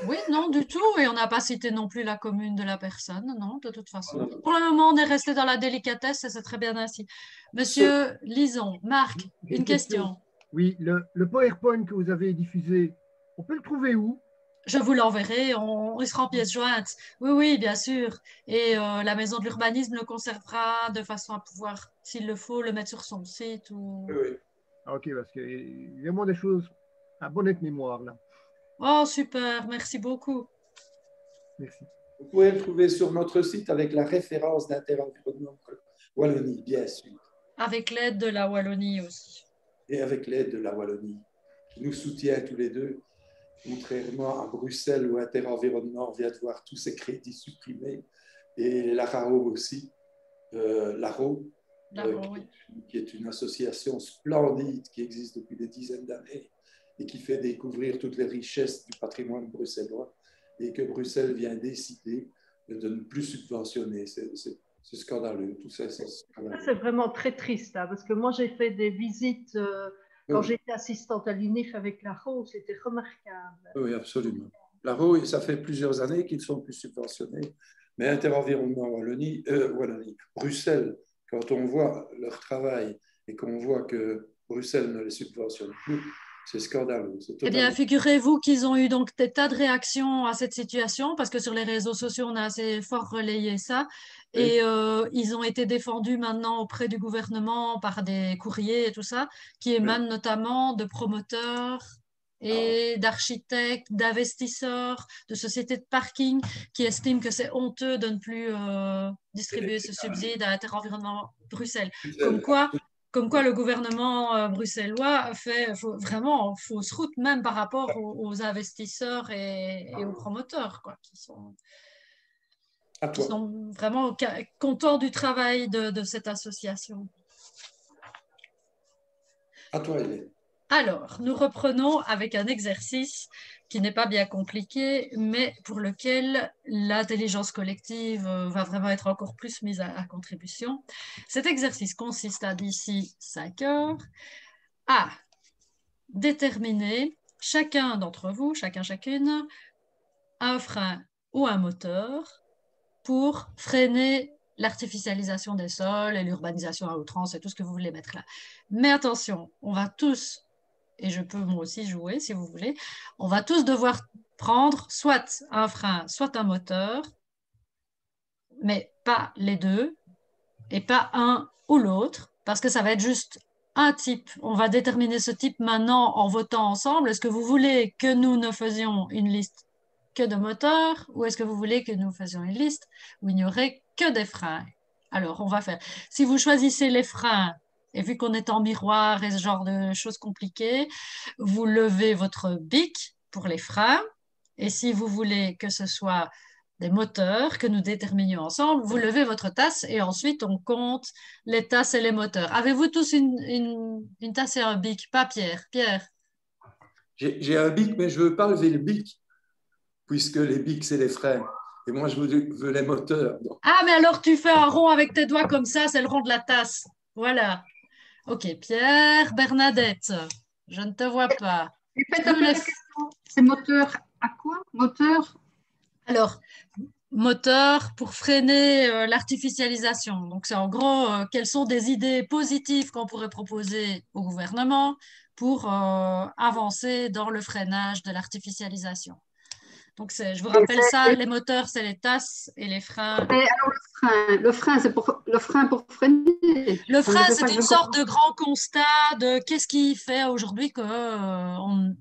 Oui, non, du tout. Et on n'a pas cité non plus la commune de la personne, non, de toute façon. Pour le moment, on est resté dans la délicatesse et c'est très bien ainsi. Monsieur Lison, Marc, une question. Oui, le PowerPoint que vous avez diffusé, on peut le trouver où? Je vous l'enverrai, il sera en pièce jointe. Oui, bien sûr. Et la maison de l'urbanisme le conservera de façon à pouvoir, s'il le faut, le mettre sur son site. Ou... Oui. Ok, parce qu'il y a vraiment des choses à bonne mémoire là. Oh, super, merci beaucoup. Merci. Vous pouvez le trouver sur notre site avec la référence d'Interenvironnement Wallonie, bien sûr. Avec l'aide de la Wallonie aussi. Et avec l'aide de la Wallonie, qui nous soutient tous les deux, contrairement à Bruxelles où Interenvironnement vient de voir tous ses crédits supprimés, et l'ARAO aussi, l'ARAO, qui est une association splendide qui existe depuis des dizaines d'années et qui fait découvrir toutes les richesses du patrimoine bruxellois et que Bruxelles vient décider de ne plus subventionner. C'est scandaleux, tout ça, c'est scandaleux. C'est vraiment très triste, hein, parce que moi, j'ai fait des visites quand j'étais assistante à l'UNIF avec l'ARO, c'était remarquable. Oui, absolument. L'ARO, ça fait plusieurs années qu'ils ne sont plus subventionnés, mais Interenvironnement Wallonie, Bruxelles, quand on voit leur travail et qu'on voit que Bruxelles ne les subventionne plus, c'est scandaleux. Eh bien, figurez-vous qu'ils ont eu donc des tas de réactions à cette situation, parce que sur les réseaux sociaux, on a assez fort relayé ça. Oui. Et ils ont été défendus maintenant auprès du gouvernement par des courriers et tout ça, qui émanent notamment de promoteurs et d'architectes, d'investisseurs, de sociétés de parking, qui estiment que c'est honteux de ne plus distribuer ce subside à Interenvironnement Bruxelles. Comme quoi le gouvernement bruxellois fait vraiment fausse route, même par rapport aux investisseurs et aux promoteurs, quoi, qui sont vraiment contents du travail de cette association. À toi, Hélène. Alors, nous reprenons avec un exercice qui n'est pas bien compliqué, mais pour lequel l'intelligence collective va vraiment être encore plus mise à contribution. Cet exercice consiste à, d'ici 5 heures, à déterminer chacun d'entre vous, chacune, un frein ou un moteur pour freiner l'artificialisation des sols et l'urbanisation à outrance et tout ce que vous voulez mettre là. Mais attention, on va tous, et je peux moi aussi jouer si vous voulez, on va tous devoir prendre soit un frein, soit un moteur, mais pas les deux, et pas un ou l'autre, parce que ça va être juste un type. On va déterminer ce type maintenant en votant ensemble. Est-ce que vous voulez que nous ne faisions une liste que de moteurs, ou est-ce que vous voulez que nous faisions une liste où il n'y aurait que des freins? Alors, on va faire. Si vous choisissez les freins, et vu qu'on est en miroir et ce genre de choses compliquées, vous levez votre bic pour les freins. Et si vous voulez que ce soit des moteurs que nous déterminions ensemble, vous levez votre tasse et ensuite on compte les tasses et les moteurs. Avez-vous tous une tasse et un bic? Pas Pierre. Pierre? J'ai un bic, mais je ne veux pas lever le bic, puisque les bics, c'est les freins. Et moi, je veux les moteurs. Donc. Ah, mais alors tu fais un rond avec tes doigts comme ça, c'est le rond de la tasse. Voilà. Ok, Pierre, Bernadette, je ne te vois pas. C'est moteur à quoi? Moteur? Alors, moteur pour freiner l'artificialisation. Donc, c'est en gros, quelles sont des idées positives qu'on pourrait proposer au gouvernement pour avancer dans le freinage de l'artificialisation. Donc, je vous rappelle ça, les moteurs, c'est les tasses et les freins. Et alors, le frein, c'est pour freiner. Le frein, c'est une sorte de grand constat de qu'est-ce qui fait aujourd'hui qu'on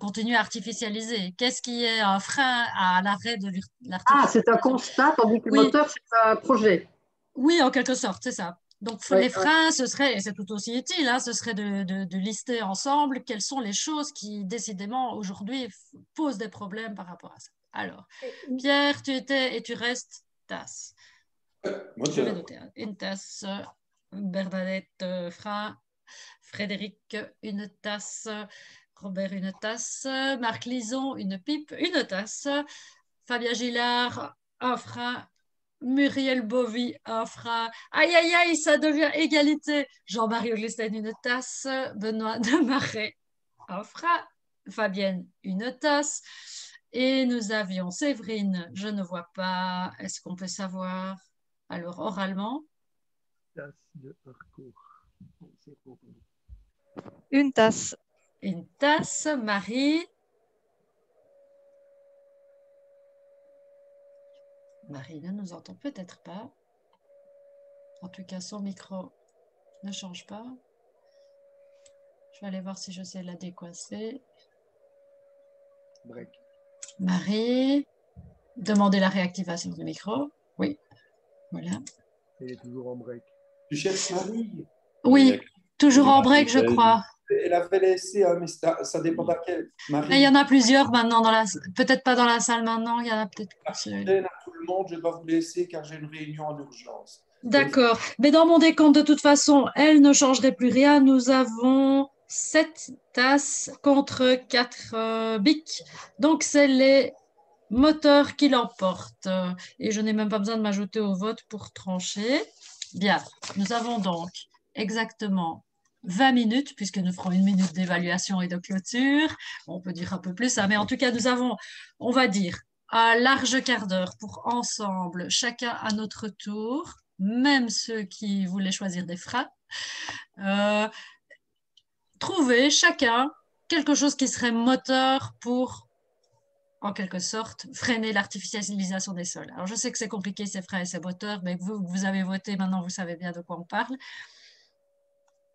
continue à artificialiser. Qu'est-ce qui est un frein à l'arrêt de l'artificialisation? Ah, c'est un constat, tandis que le moteur, c'est un projet. Oui, en quelque sorte, c'est ça. Donc, les freins, ce serait, et c'est tout aussi utile, hein, ce serait de lister ensemble quelles sont les choses qui, décidément, aujourd'hui, posent des problèmes par rapport à ça. Alors, Pierre, tu étais et tu restes tasse. Je vais noter une tasse. Bernadette, frein. Frédéric, une tasse. Robert, une tasse. Marc Lison, une pipe, une tasse. Fabien Gillard, un frein. Muriel Bovy, un frein. Aïe, aïe, aïe, ça devient égalité. Jean-Marie Augustin, une tasse. Benoît Demarais, un frein. Fabienne, une tasse. Et nous avions Séverine, je ne vois pas. Est-ce qu'on peut savoir? Alors, oralement. Tasse de parcours. Une tasse. Une tasse. Marie. Marie ne nous entend peut-être pas. En tout cas, son micro ne change pas. Je vais aller voir si je sais la décoincer. Break. Marie, demandez la réactivation du micro. Oui, voilà. Elle est toujours en break. Tu cherches Marie? Oui, toujours en break, je crois. Elle avait laissé, mais ça dépend de laquelle. Marie. Mais il y en a plusieurs maintenant, peut-être pas dans la salle maintenant, il y en a peut-être plusieurs. À tout le monde, je dois vous laisser car j'ai une réunion en urgence. D'accord, mais dans mon décompte, de toute façon, elle ne changerait plus rien. Nous avons 7 tasses contre 4 bics. Donc, c'est les moteur qui l'emporte. Et je n'ai même pas besoin de m'ajouter au vote pour trancher. Bien, nous avons donc exactement 20 minutes, puisque nous ferons 1 minute d'évaluation et de clôture. On peut dire un peu plus, hein, mais en tout cas, nous avons, on va dire, un large quart d'heure pour ensemble, chacun à notre tour, même ceux qui voulaient choisir des frappes, trouver chacun quelque chose qui serait moteur pour, en quelque sorte, freiner l'artificialisation des sols. Alors, je sais que c'est compliqué, c'est frais et c'est moteur, mais vous avez voté, maintenant vous savez bien de quoi on parle.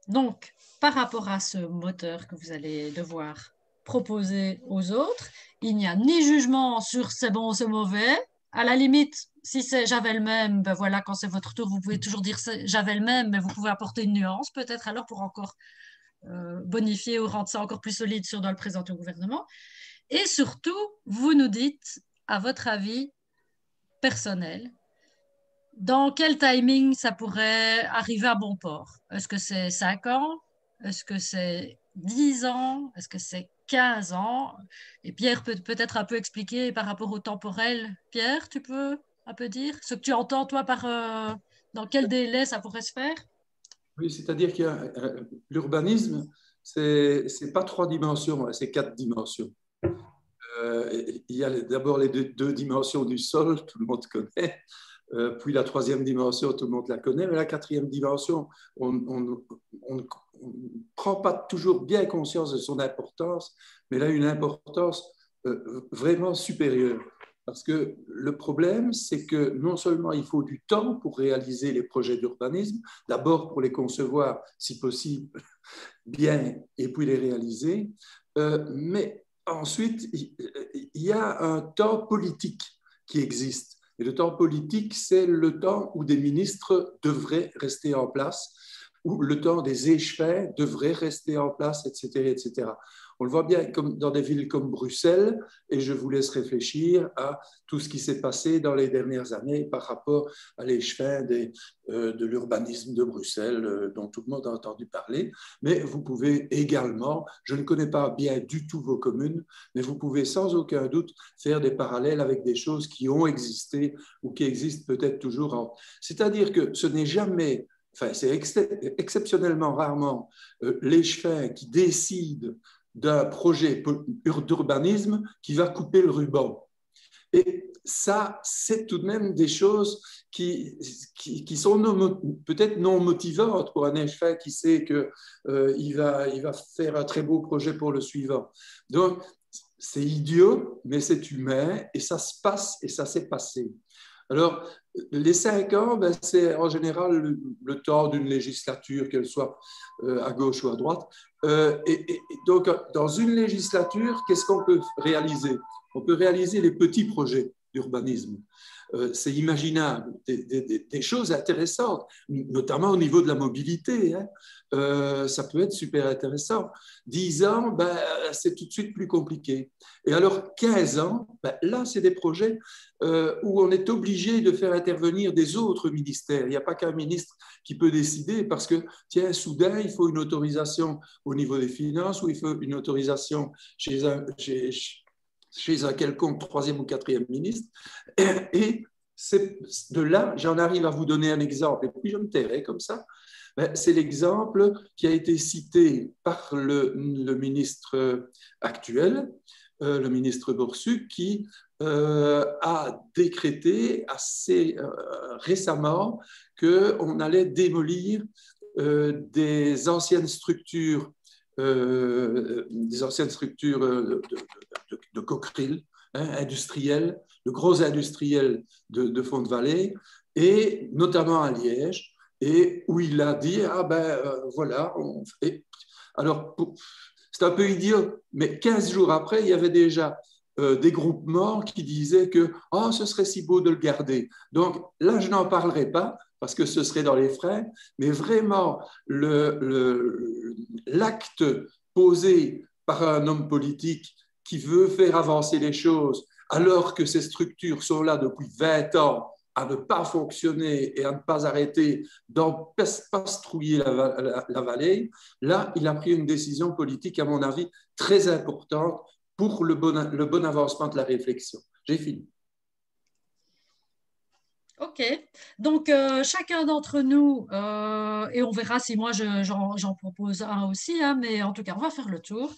Donc, par rapport à ce moteur que vous allez devoir proposer aux autres, il n'y a ni jugement sur c'est bon ou c'est mauvais. À la limite, si c'est j'avais le même, ben voilà, quand c'est votre tour, vous pouvez toujours dire j'avais le même, mais vous pouvez apporter une nuance peut-être alors pour encore bonifier ou rendre ça encore plus solide si on doit le présenter au gouvernement. Et surtout, vous nous dites, à votre avis personnel, dans quel timing ça pourrait arriver à bon port? Est-ce que c'est 5 ans? Est-ce que c'est 10 ans? Est-ce que c'est 15 ans? Et Pierre peut peut-être un peu expliquer par rapport au temporel. Pierre, tu peux un peu dire ce que tu entends, toi, par dans quel délai ça pourrait se faire? Oui, c'est-à-dire que l'urbanisme, c'est pas 3 dimensions, c'est 4 dimensions. Il y a d'abord les deux dimensions du sol, tout le monde connaît. Puis la 3e dimension, tout le monde la connaît, mais la 4e dimension, on ne prend pas toujours bien conscience de son importance, mais elle a une importance vraiment supérieure. Parce que le problème, c'est que non seulement il faut du temps pour réaliser les projets d'urbanisme, d'abord pour les concevoir, si possible, bien, et puis les réaliser, mais ensuite, il y a un temps politique qui existe. Et le temps politique, c'est le temps où des ministres devraient rester en place, où le temps des échevins devrait rester en place, etc., etc. On le voit bien comme dans des villes comme Bruxelles, et je vous laisse réfléchir à tout ce qui s'est passé dans les dernières années par rapport à l'échevin de l'urbanisme de Bruxelles, dont tout le monde a entendu parler. Mais vous pouvez également, je ne connais pas bien du tout vos communes, mais vous pouvez sans aucun doute faire des parallèles avec des choses qui ont existé ou qui existent peut-être toujours. C'est-à-dire que ce n'est jamais, enfin c'est exceptionnellement rarement l'échevin qui décide d'un projet d'urbanisme qui va couper le ruban. Et ça, c'est tout de même des choses qui sont peut-être non motivantes pour un échevin qui sait qu'il va faire un très beau projet pour le suivant. Donc, c'est idiot, mais c'est humain, et ça se passe, et ça s'est passé. Alors, les 5 ans, ben, c'est en général le temps d'une législature, qu'elle soit à gauche ou à droite. Et donc, dans une législature, qu'est-ce qu'on peut réaliser? On peut réaliser les petits projets d'urbanisme. C'est imaginable, des choses intéressantes, notamment au niveau de la mobilité. Hein. Ça peut être super intéressant. 10 ans, ben, c'est tout de suite plus compliqué. Et alors, 15 ans, ben, là, c'est des projets où on est obligé de faire intervenir des autres ministères. Il n'y a pas qu'un ministre qui peut décider parce que, tiens, soudain, il faut une autorisation au niveau des finances ou il faut une autorisation chez un quelconque 3e ou 4e ministre. Et c'est de là, j'en arrive à vous donner un exemple, et puis je me tairai comme ça. C'est l'exemple qui a été cité par le ministre actuel, le ministre Borsuc, qui a décrété assez récemment qu'on allait démolir des anciennes structures de coqueril, hein, industriels, de gros industriels de fond de vallée, et notamment à Liège, et où il a dit ah ben voilà. Alors, c'est un peu idiot, mais 15 jours après, il y avait déjà des groupements qui disaient que oh, ce serait si beau de le garder. Donc là, je n'en parlerai pas parce que ce serait dans les frais, mais vraiment l'acte posé par un homme politique qui veut faire avancer les choses alors que ces structures sont là depuis 20 ans à ne pas fonctionner et à ne pas arrêter d'empastrouiller la vallée, là, il a pris une décision politique, à mon avis, très importante pour le bon avancement de la réflexion. J'ai fini. OK. Donc, chacun d'entre nous, et on verra si moi j'en propose un aussi, hein, mais en tout cas, on va faire le tour.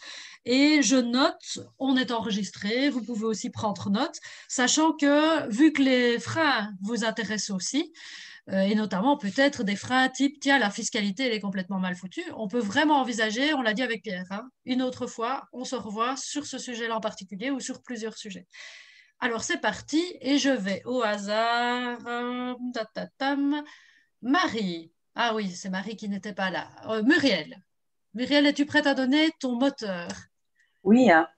Et je note, on est enregistré, vous pouvez aussi prendre note, sachant que vu que les freins vous intéressent aussi, et notamment peut-être des freins type, tiens, la fiscalité, elle est complètement mal foutue, on peut vraiment envisager, on l'a dit avec Pierre, hein, une autre fois, on se revoit sur ce sujet-là en particulier ou sur plusieurs sujets. Alors, c'est parti et je vais au hasard. Marie. Ah oui, c'est Marie qui n'était pas là. Muriel. Muriel, es-tu prête à donner ton moteur? Oui, hein.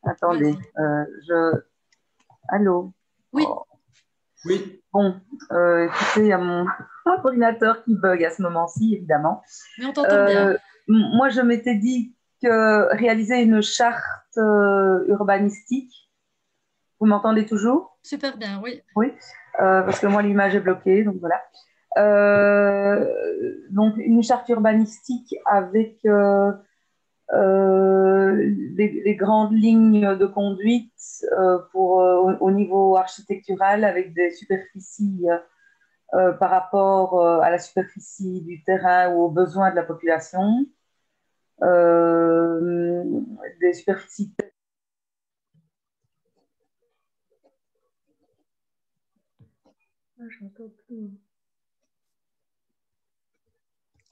Attendez. Allô? Oui. Oh. Oui. Bon, écoutez, il y a mon ordinateur qui bug à ce moment-ci, évidemment. Mais on t'entend bien. Moi, je m'étais dit que réaliser une charte urbanistique. Vous m'entendez toujours? Super bien, oui. Oui, parce que moi, l'image est bloquée, donc voilà. Donc, une charte urbanistique avec les grandes lignes de conduite au niveau architectural, avec des superficies par rapport à la superficie du terrain ou aux besoins de la population, des superficies. Je m'entends plus.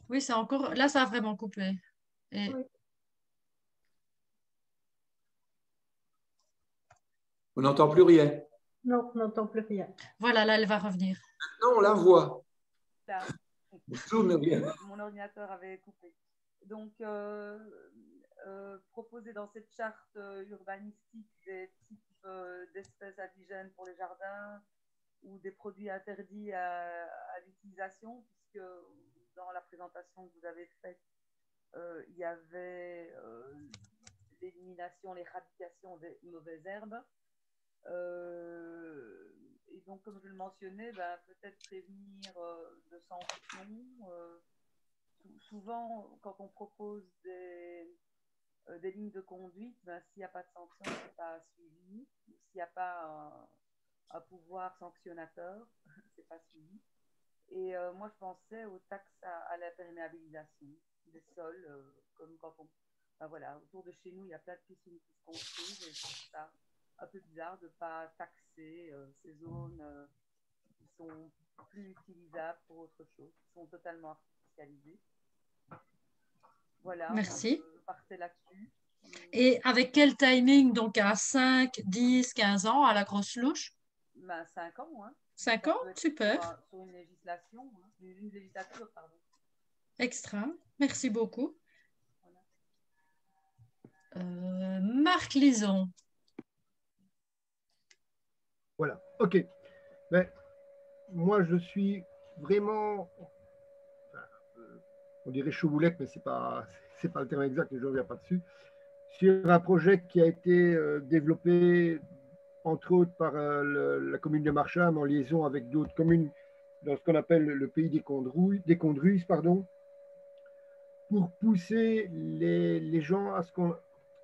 Oui, c'est encore. Là, ça a vraiment coupé. Et... Oui. On n'entend plus rien. Non, on n'entend plus rien. Voilà, là, elle va revenir. Maintenant, on la voit. Là. Bonjour, Muriel. Mon ordinateur avait coupé. Donc, proposer dans cette charte urbanistique des types d'espèces indigènes pour les jardins ou des produits interdits à l'utilisation, puisque dans la présentation que vous avez faite, il y avait l'élimination, l'éradication des mauvaises herbes. Et donc, comme je le mentionnais, peut-être prévenir de sanctions. Souvent, quand on propose des lignes de conduite, s'il n'y a pas de sanction, ce n'est pas suivi. S'il n'y a pas un pouvoir sanctionnateur, ce n'est pas suivi. Et moi, je pensais aux taxes à l'imperméabilisation des sols, comme quand on... voilà, autour de chez nous, il y a plein de piscines qui se construisent, et je trouve ça un peu bizarre de ne pas taxer ces zones qui sont plus utilisables pour autre chose, qui sont totalement artificialisées. Voilà, merci. Je partais là-dessus. Et avec quel timing? Donc à 5, 10, 15 ans, à la grosse louche? 5 ans, hein. 5 ans, super. Sur une législation, hein. Une législature, pardon. Extra, merci beaucoup. Voilà. Marc Lison. Voilà, ok. Mais moi, je suis vraiment, on dirait chauboulette, mais ce n'est pas le terme exact, et je ne reviens pas dessus, sur un projet qui a été développé, entre autres, par la commune de Marcham en liaison avec d'autres communes dans ce qu'on appelle le pays des Condruises, pour pousser les gens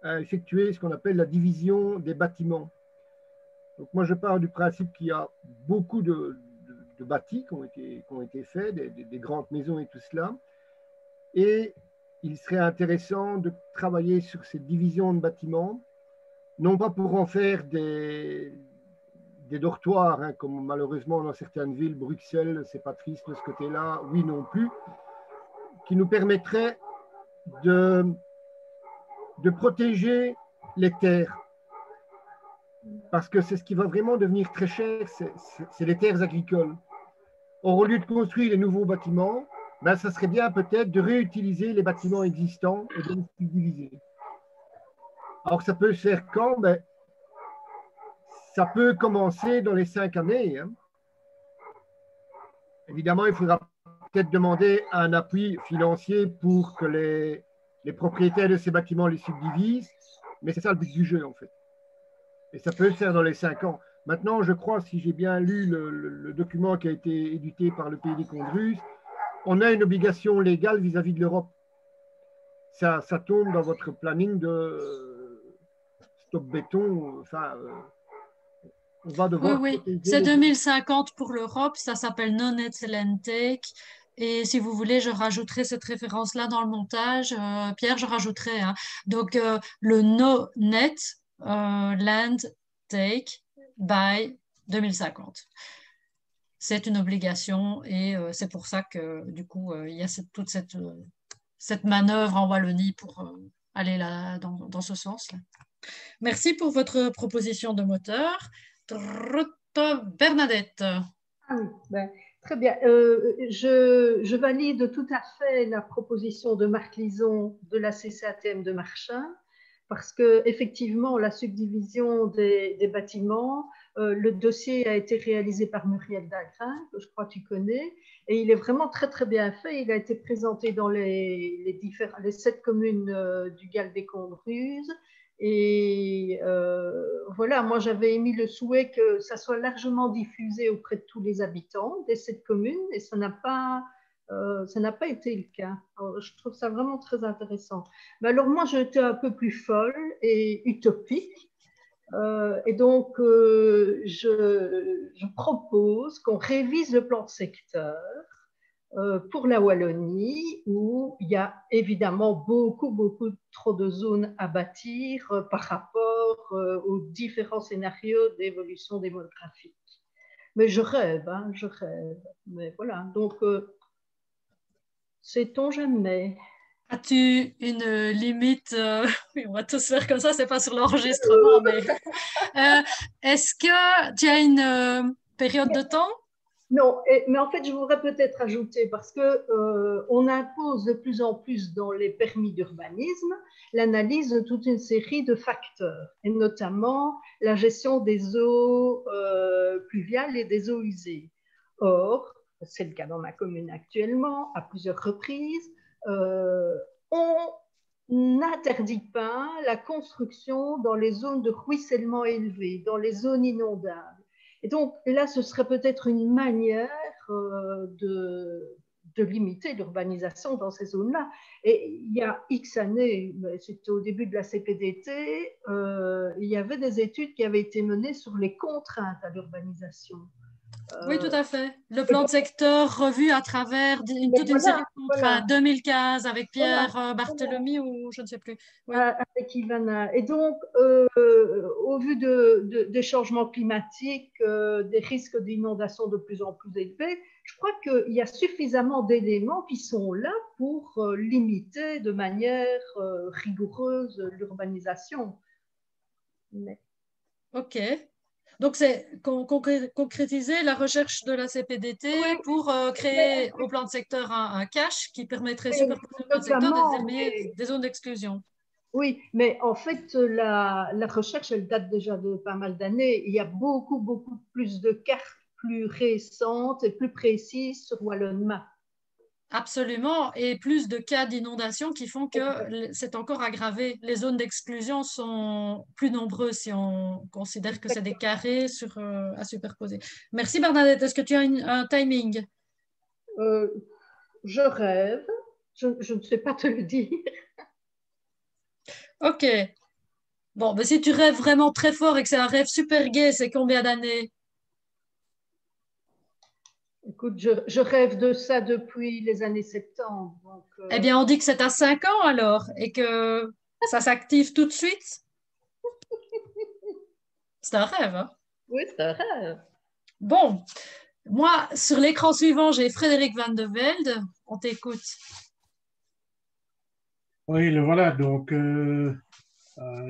à effectuer ce qu'on appelle la division des bâtiments. Donc moi, je pars du principe qu'il y a beaucoup de bâtis qui ont été faits, des grandes maisons et tout cela. Et il serait intéressant de travailler sur ces divisions de bâtiments, non pas pour en faire des dortoirs, hein, comme malheureusement dans certaines villes, Bruxelles, c'est pas triste de ce côté-là, oui non plus, qui nous permettrait de protéger les terres. Parce que c'est ce qui va vraiment devenir très cher, c'est les terres agricoles. Or, au lieu de construire les nouveaux bâtiments, ça serait bien peut-être de réutiliser les bâtiments existants et de les subdiviser. Alors, ça peut se faire quand? Ça peut commencer dans les 5 années. Hein. Évidemment, il faudra peut-être demander un appui financier pour que les propriétaires de ces bâtiments les subdivisent, mais c'est ça le but du jeu, en fait. Et ça peut se faire dans les 5 ans. Maintenant, je crois, si j'ai bien lu le document qui a été édité par le pays des Condruises, on a une obligation légale vis-à-vis de l'Europe. Ça tombe dans votre planning de stop béton. Enfin, On va Oui, devoir oui, protéger c'est les- 2050 pour l'Europe, ça s'appelle Non-Ethylene Take. Et si vous voulez, je rajouterai cette référence-là dans le montage. Pierre, je rajouterai, hein. Donc, le No-Net Land Take by 2050. C'est une obligation et c'est pour ça que, du coup, il y a toute cette manœuvre en Wallonie pour aller là, dans ce sens-là. Merci pour votre proposition de moteur. Bernadette. Ah oui, ben, très bien. Je valide tout à fait la proposition de Marc Lison de la CCATM de Marchins, parce que effectivement, la subdivision des bâtiments, le dossier a été réalisé par Muriel Dagrin, que je crois que tu connais, et il est vraiment très très bien fait. Il a été présenté dans les 7 communes du Gal-des-Condes-Ruzes. Et voilà, moi j'avais émis le souhait que ça soit largement diffusé auprès de tous les habitants de cette commune, et ça n'a pas été le cas. Alors, je trouve ça vraiment très intéressant. Mais alors moi j'étais un peu plus folle et utopique, et donc je propose qu'on révise le plan de secteur pour la Wallonie, où il y a évidemment beaucoup trop de zones à bâtir par rapport aux différents scénarios d'évolution démographique. Mais je rêve, hein, je rêve. Mais voilà, donc sait-on jamais. As-tu une limite oui, on va tous faire comme ça, c'est pas sur l'enregistrement, mais est-ce que tu as une période de temps? Non, mais en fait, je voudrais peut-être ajouter, parce qu'on impose de plus en plus dans les permis d'urbanisme l'analyse de toute une série de facteurs, et notamment la gestion des eaux pluviales et des eaux usées. Or, c'est le cas dans ma commune actuellement, à plusieurs reprises, on n'interdit pas la construction dans les zones de ruissellement élevé, dans les zones inondables. Et donc là, ce serait peut-être une manière de limiter l'urbanisation dans ces zones-là. Et il y a X années, c'était au début de la CPDT, il y avait des études qui avaient été menées sur les contraintes à l'urbanisation. Oui, tout à fait. Le plan de secteur revu à travers toute une série de contrats, 2015 avec Pierre Barthélemy ou je ne sais plus. Oui. Avec Ivana. Et donc, au vu des changements climatiques, des risques d'inondation de plus en plus élevés, je crois qu'il y a suffisamment d'éléments qui sont là pour limiter de manière rigoureuse l'urbanisation. Mais... OK. Donc, c'est concrétiser la recherche de la CPDT pour créer au plan de secteur un cache qui permettrait superposer au plan de secteur des zones d'exclusion. Oui, mais en fait, la recherche, elle date déjà de pas mal d'années. Il y a beaucoup plus de cartes plus récentes et plus précises sur Wallonma. Absolument, et plus de cas d'inondation qui font que c'est encore aggravé. Les zones d'exclusion sont plus nombreuses si on considère que c'est des carrés à superposer. Merci Bernadette. Est-ce que tu as un timing? Je rêve. Je ne sais pas te le dire. Ok. Bon, mais si tu rêves vraiment très fort et que c'est un rêve super gai, c'est combien d'années? Écoute, je rêve de ça depuis les années 70. Donc, Eh bien, on dit que c'est à 5 ans alors et que ça s'active tout de suite. C'est un rêve, hein? Oui, c'est un rêve. Bon, moi, sur l'écran suivant, j'ai Frédéric Van de Velde. On t'écoute. Oui, le voilà. Donc,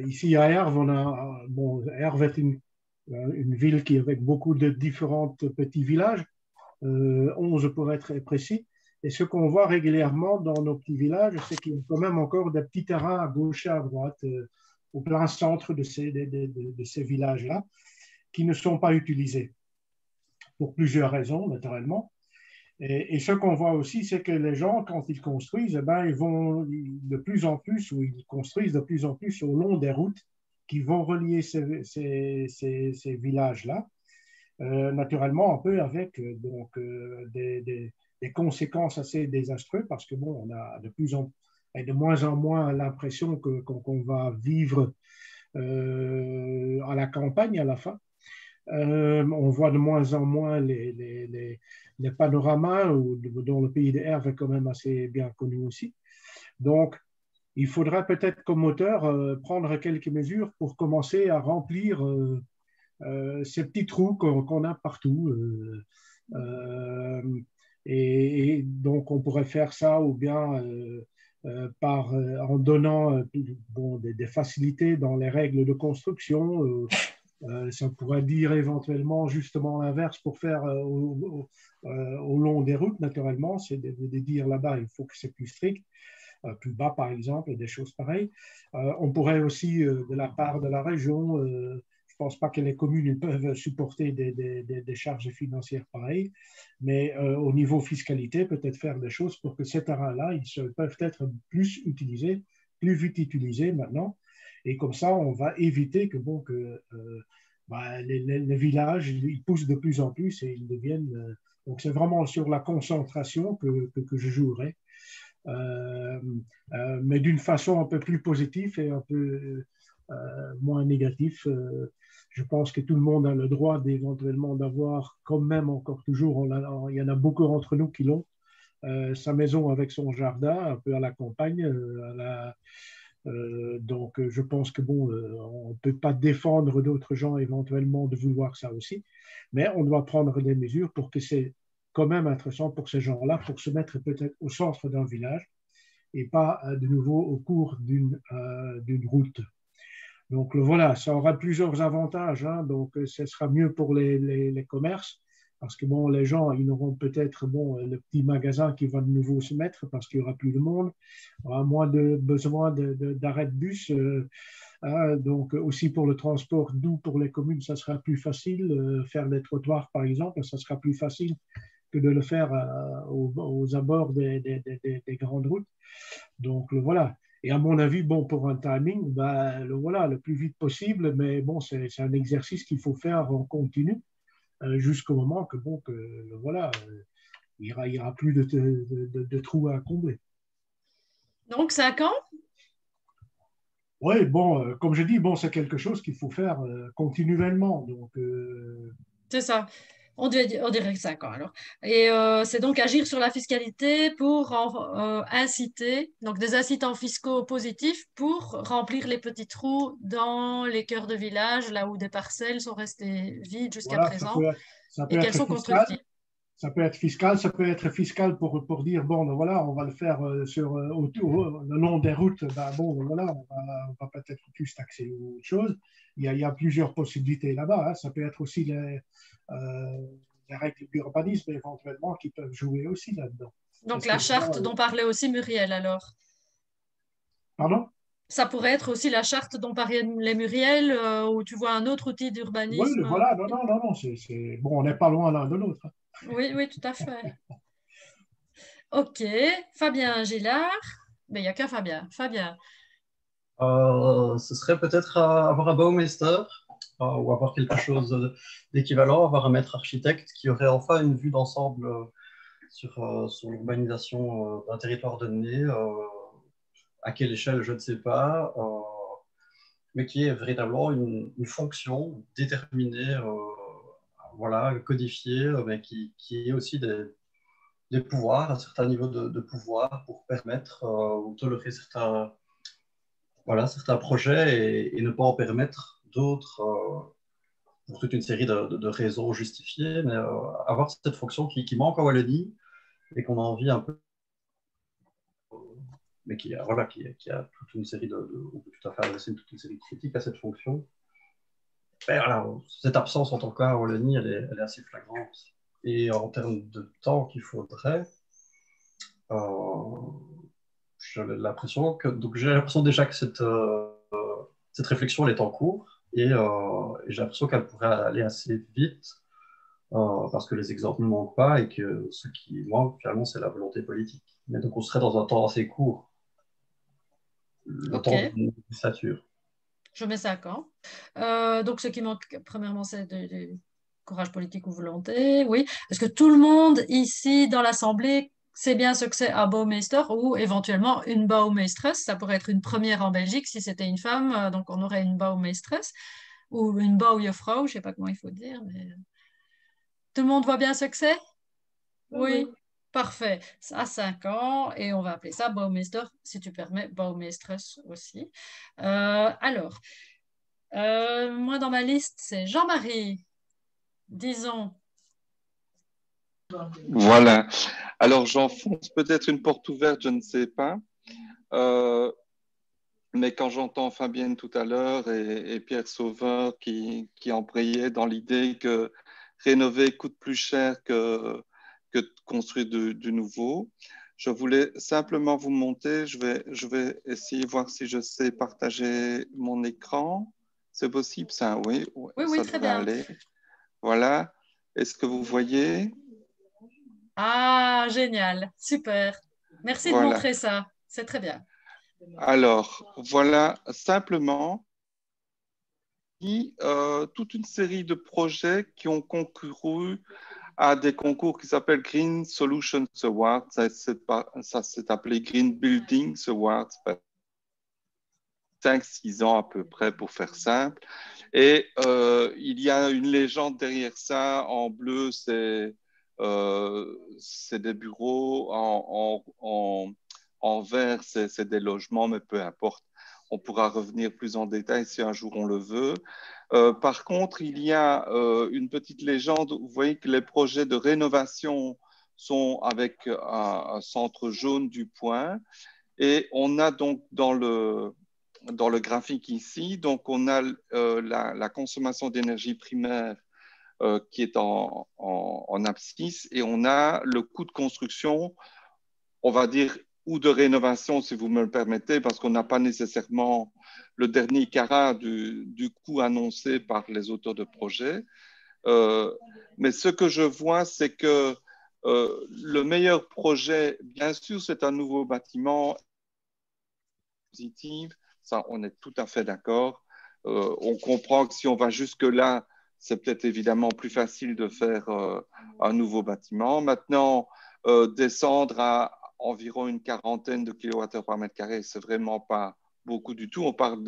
ici à Herve, Herve est une ville qui avec beaucoup de différents petits villages, 11 pour être précis. Et ce qu'on voit régulièrement dans nos petits villages, c'est qu'il y a quand même encore des petits terrains à gauche et à droite, au plein centre de ces villages-là, qui ne sont pas utilisés pour plusieurs raisons, naturellement. Et ce qu'on voit aussi, c'est que les gens, quand ils construisent, ils vont de plus en plus, ou ils construisent de plus en plus au long des routes qui vont relier ces villages-là. Naturellement, un peu avec des conséquences assez désastreuses, parce que bon, on a de moins en moins l'impression qu'on va vivre à la campagne à la fin. On voit de moins en moins les panoramas, dont le pays de Herve est quand même assez bien connu aussi. Donc, il faudra peut-être comme auteur prendre quelques mesures pour commencer à remplir ces petits trous qu'on a partout. Et donc, on pourrait faire ça ou bien en donnant des facilités dans les règles de construction. Ça pourrait dire éventuellement justement l'inverse pour faire au long des routes, naturellement, c'est de dire là-bas, il faut que c'est plus strict, plus bas par exemple, et des choses pareilles. On pourrait aussi, de la part de la région, je ne pense pas que les communes peuvent supporter des charges financières pareilles, mais au niveau fiscalité, peut-être faire des choses pour que ces terrains-là, ils peuvent être plus vite utilisés maintenant. Et comme ça, on va éviter que les villages ils poussent de plus en plus et ils deviennent. Donc, c'est vraiment sur la concentration que je jouerai, mais d'une façon un peu plus positive et un peu moins négative. Je pense que tout le monde a le droit d'éventuellement d'avoir, quand même encore toujours, il y en a beaucoup entre nous qui l'ont, sa maison avec son jardin, un peu à la campagne, donc, je pense que on ne peut pas défendre d'autres gens éventuellement de vouloir ça aussi, mais on doit prendre des mesures pour que c'est quand même intéressant pour ces gens-là, pour se mettre peut-être au centre d'un village et pas de nouveau au cours d'une route. Donc voilà, ça aura plusieurs avantages, hein, donc ce sera mieux pour les commerces, parce que les gens, ils auront peut-être le petit magasin qui va de nouveau se mettre parce qu'il n'y aura plus de monde, il y aura moins de besoin d'arrêt de bus, hein, donc aussi pour le transport doux pour les communes, ça sera plus facile, faire des trottoirs par exemple, ça sera plus facile que de le faire aux abords des grandes routes. Donc voilà. Et à mon avis, pour un timing, le plus vite possible, mais c'est un exercice qu'il faut faire en continu jusqu'au moment que il y aura plus de trous à combler. Donc, 5 ans? Oui, comme je dis, c'est quelque chose qu'il faut faire continuellement. Donc, c'est ça. On dirait 5 ans alors. Et c'est donc agir sur la fiscalité pour inciter, donc des incitants fiscaux positifs pour remplir les petits trous dans les cœurs de village, là où des parcelles sont restées vides jusqu'à présent et qu'elles sont constructibles. Ça peut être fiscal pour dire, on va le faire le long des routes, on va peut-être plus taxer ou autre chose. Il y a plusieurs possibilités là-bas, hein. Ça peut être aussi les règles d'urbanisme éventuellement qui peuvent jouer aussi là-dedans. Donc la charte dont parlait aussi Muriel alors. Pardon? Ça pourrait être aussi la charte dont parlait Muriel, où tu vois un autre outil d'urbanisme. Oui, voilà, non, on n'est pas loin l'un de l'autre. Oui, tout à fait. Ok, Fabien Gillard. Mais il n'y a qu'un Fabien. Ce serait peut-être avoir un baumeister ou avoir quelque chose d'équivalent, avoir un maître architecte qui aurait enfin une vue d'ensemble sur l'urbanisation d'un territoire donné. À quelle échelle, je ne sais pas, mais qui est véritablement une fonction déterminée, codifiée, mais qui est aussi des pouvoirs, un certain niveau de pouvoir pour permettre ou tolérer certains projets et ne pas en permettre d'autres pour toute une série de raisons justifiées, mais avoir cette fonction qui manque en Wallonie et qu'on a envie un peu, mais qui a toute une série on peut tout à fait adresser toute une série de critiques à cette fonction. Mais voilà, cette absence en tant cas en Wallonie, elle est assez flagrante. Et en termes de temps qu'il faudrait, j'ai l'impression déjà que cette réflexion elle est en cours et j'ai l'impression qu'elle pourrait aller assez vite parce que les exemples ne manquent pas et que ce qui manque finalement c'est la volonté politique. Mais donc on serait dans un temps assez court. Le temps d'une législature. Je mets 5 ans. Donc, ce qui manque, premièrement, c'est du courage politique ou volonté. Oui. Est-ce que tout le monde ici dans l'Assemblée sait bien ce que c'est un baumeister ou éventuellement une bouwmeestresse? Ça pourrait être une première en Belgique si c'était une femme. Donc, on aurait une baumeistresse. ou une Bouwjuffrouw, je ne sais pas comment il faut dire. Mais... Tout le monde voit bien ce que c'est? Oui. Parfait. À 5 ans, et on va appeler ça Bouwmeester, si tu permets, Bouwmeesteres aussi. Alors, moi dans ma liste, c'est Jean-Marie. Disons. Voilà. Alors, j'enfonce peut-être une porte ouverte, je ne sais pas. Mais quand j'entends Fabienne tout à l'heure et Pierre Sauveur qui embrayaient dans l'idée que rénover coûte plus cher que de construire du nouveau, je voulais simplement vous montrer, je vais essayer de voir si je sais partager mon écran. C'est possible ça? Oui, oui, ça très devrait bien. aller. Voilà. Est-ce que vous voyez? Ah, génial, super. Merci de montrer ça, c'est très bien. Alors, voilà simplement toute une série de projets qui ont concouru à des concours qui s'appellent Green Solutions Awards. Ça s'est appelé Green Buildings Awards. 5-6 ans à peu près pour faire simple. Et il y a une légende derrière ça. En bleu, c'est des bureaux. En vert, c'est des logements, mais peu importe. On pourra revenir plus en détail si un jour on le veut. Par contre, il y a une petite légende. Vous voyez que les projets de rénovation sont avec un centre jaune du point. Et on a donc dans le graphique ici, donc on a la consommation d'énergie primaire qui est en abscisse et on a le coût de construction, on va dire, ou de rénovation, si vous me le permettez, parce qu'on n'a pas nécessairement le dernier carat du coût annoncé par les auteurs de projet. Mais ce que je vois, c'est que le meilleur projet, bien sûr, c'est un nouveau bâtiment positif. Ça, on est tout à fait d'accord. On comprend que si on va jusque-là, c'est peut-être évidemment plus facile de faire un nouveau bâtiment. Maintenant, descendre à environ une quarantaine de kilowattheures par mètre carré, c'est vraiment pas beaucoup du tout. On parle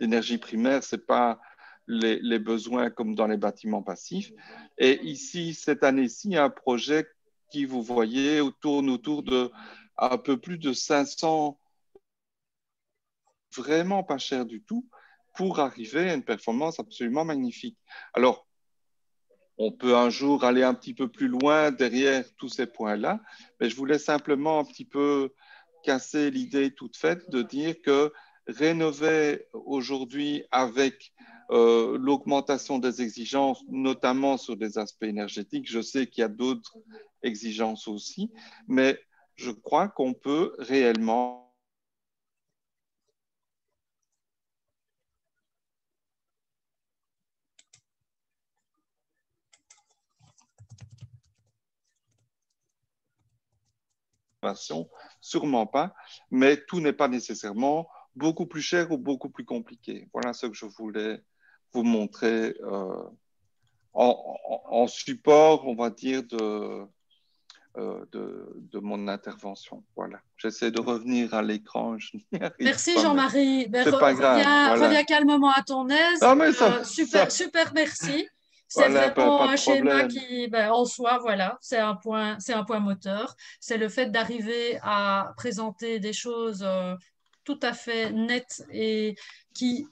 d'énergie primaire, c'est pas les besoins comme dans les bâtiments passifs. Et ici, cette année-ci, il y a un projet qui, vous voyez, tourne autour de un peu plus de 500, vraiment pas cher du tout, pour arriver à une performance absolument magnifique. Alors, on peut un jour aller un petit peu plus loin derrière tous ces points-là, mais je voulais simplement un petit peu casser l'idée toute faite de dire que rénover aujourd'hui avec l'augmentation des exigences, notamment sur des aspects énergétiques, je sais qu'il y a d'autres exigences aussi, mais je crois qu'on peut réellement sûrement pas, mais tout n'est pas nécessairement beaucoup plus cher ou beaucoup plus compliqué. Voilà ce que je voulais vous montrer en support, on va dire, de mon intervention. Voilà. J'essaie de revenir à l'écran. Merci Jean-Marie. Ben, c'est pas grave. Voilà. Reviens calmement à ton aise. Non, mais super, merci. C'est voilà, vraiment pas un schéma problème. qui, ben, en soi, voilà, c'est un point moteur. C'est le fait d'arriver à présenter des choses tout à fait nettes et qui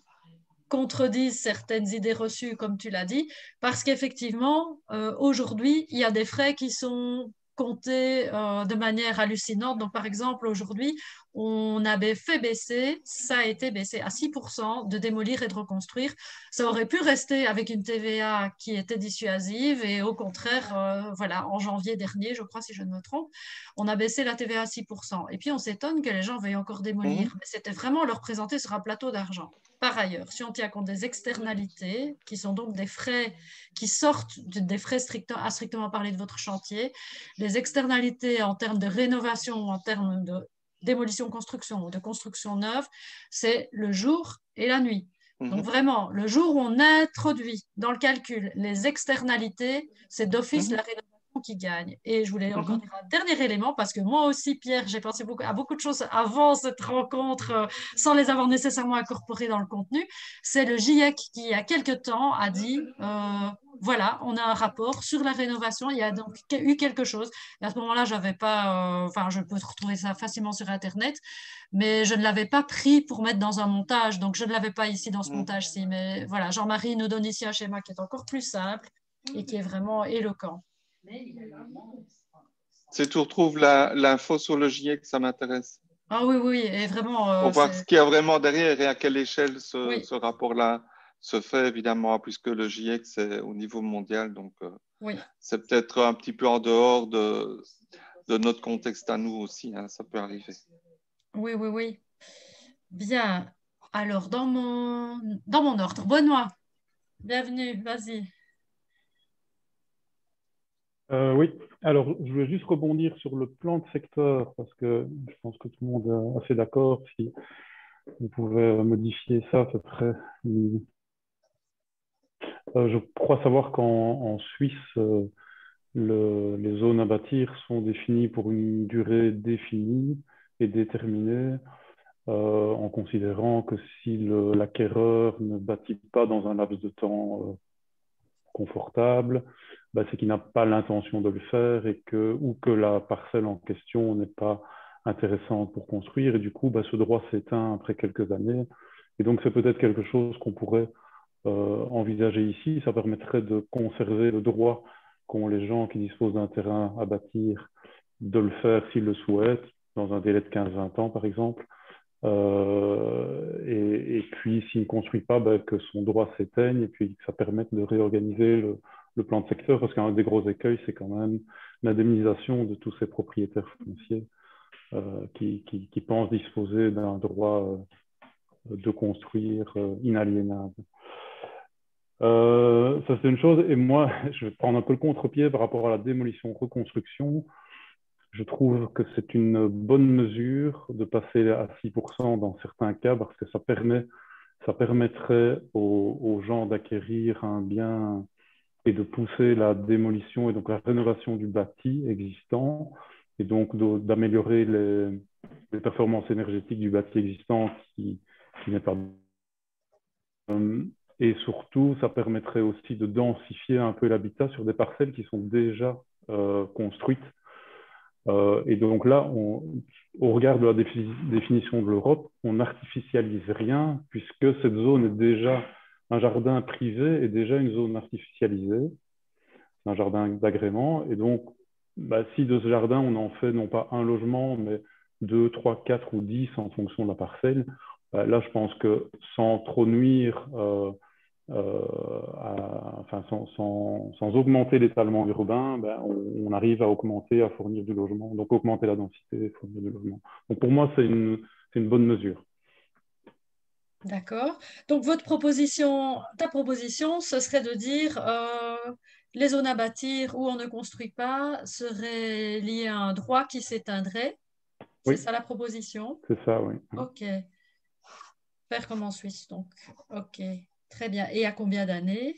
contredisent certaines idées reçues, comme tu l'as dit, parce qu'effectivement, aujourd'hui, il y a des frais qui sont comptés de manière hallucinante. Donc, par exemple, aujourd'hui, on avait fait baisser, ça a été baissé à 6% de démolir et de reconstruire. Ça aurait pu rester avec une TVA qui était dissuasive et au contraire, voilà, en janvier dernier, je crois, si je ne me trompe, on a baissé la TVA à 6%. Et puis, on s'étonne que les gens veuillent encore démolir. Mais c'était vraiment leur présenter sur un plateau d'argent. Par ailleurs, si on tient compte des externalités, qui sont donc des frais qui sortent des frais à strictement parler de votre chantier, les externalités en termes de rénovation, en termes de démolition-construction ou de construction neuve, c'est le jour et la nuit. Donc vraiment, le jour où on introduit dans le calcul les externalités, c'est d'office la rénovation qui gagne. Et je voulais encore dire un dernier élément, parce que moi aussi, Pierre, j'ai pensé à beaucoup de choses avant cette rencontre, sans les avoir nécessairement incorporées dans le contenu. C'est le GIEC qui, il y a quelque temps, a dit, voilà, on a un rapport sur la rénovation, il y a donc eu quelque chose. Et à ce moment-là, j'avais pas, enfin, je peux retrouver ça facilement sur Internet, mais je ne l'avais pas pris pour mettre dans un montage, donc je ne l'avais pas ici dans ce montage-ci. Mais voilà, Jean-Marie nous donne ici un schéma qui est encore plus simple et qui est vraiment éloquent. Si tu retrouves l'info sur le GIEC, ça m'intéresse. Ah oui, oui, et vraiment... Pour voir ce qu'il y a vraiment derrière et à quelle échelle Oui. ce rapport-là se fait, évidemment, puisque le GIEC, c'est au niveau mondial, donc Oui. c'est peut-être un petit peu en dehors de notre contexte à nous aussi, hein, ça peut arriver. Oui, oui, oui. Bien. Alors, dans mon ordre, Benoît, bienvenue, vas-y. Oui, alors je voulais juste rebondir sur le plan de secteur, parce que je pense que tout le monde est assez d'accord. Si vous pouvez modifier ça, ce serait... je crois savoir qu'en Suisse, les zones à bâtir sont définies pour une durée définie et déterminée, en considérant que si l'acquéreur ne bâtit pas dans un laps de temps confortable, bah, c'est qu'il n'a pas l'intention de le faire ou que la parcelle en question n'est pas intéressante pour construire. Et du coup, bah, ce droit s'éteint après quelques années. Et donc, c'est peut-être quelque chose qu'on pourrait envisager ici. Ça permettrait de conserver le droit qu'ont les gens qui disposent d'un terrain à bâtir de le faire s'ils le souhaitent, dans un délai de 15-20 ans, par exemple. Et puis, s'il ne construit pas, bah, que son droit s'éteigne et puis que ça permette de réorganiser le plan de secteur, parce qu'un des gros écueils, c'est quand même l'indemnisation de tous ces propriétaires fonciers qui pensent disposer d'un droit de construire inaliénable. Ça, c'est une chose. Et moi, je vais prendre un peu le contre-pied par rapport à la démolition-reconstruction. Je trouve que c'est une bonne mesure de passer à 6% dans certains cas parce que ça permettrait aux gens d'acquérir un bien et de pousser la démolition et donc la rénovation du bâti existant et donc d'améliorer les performances énergétiques du bâti existant qui n'est pas... Et surtout, ça permettrait aussi de densifier un peu l'habitat sur des parcelles qui sont déjà construites. Et donc là, au regard de la définition de l'Europe, on n'artificialise rien puisque cette zone est déjà un jardin privé et déjà une zone artificialisée, un jardin d'agrément. Et donc, bah, si de ce jardin, on en fait non pas un logement, mais 2, 3, 4 ou 10 en fonction de la parcelle, bah, là, je pense que sans trop nuire, enfin, sans augmenter l'étalement urbain, ben, on arrive à fournir du logement, donc augmenter la densité et fournir du logement. Donc pour moi, c'est une bonne mesure. D'accord. Donc ta proposition, ce serait de dire les zones à bâtir où on ne construit pas seraient liées à un droit qui s'éteindrait. C'est ça la proposition? C'est ça, oui. OK. Faire comme en Suisse, donc. OK. Très bien. Et à combien d'années?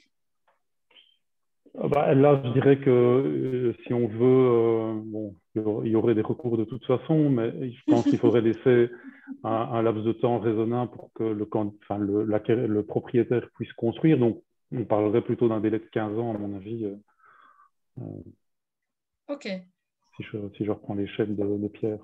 Bah, là, je dirais que si on veut, bon, il y aurait des recours de toute façon, mais je pense qu'il faudrait laisser un laps de temps raisonnable pour que le propriétaire puisse construire. Donc, on parlerait plutôt d'un délai de 15 ans, à mon avis. OK. Si je reprends l'échelle de Pierre.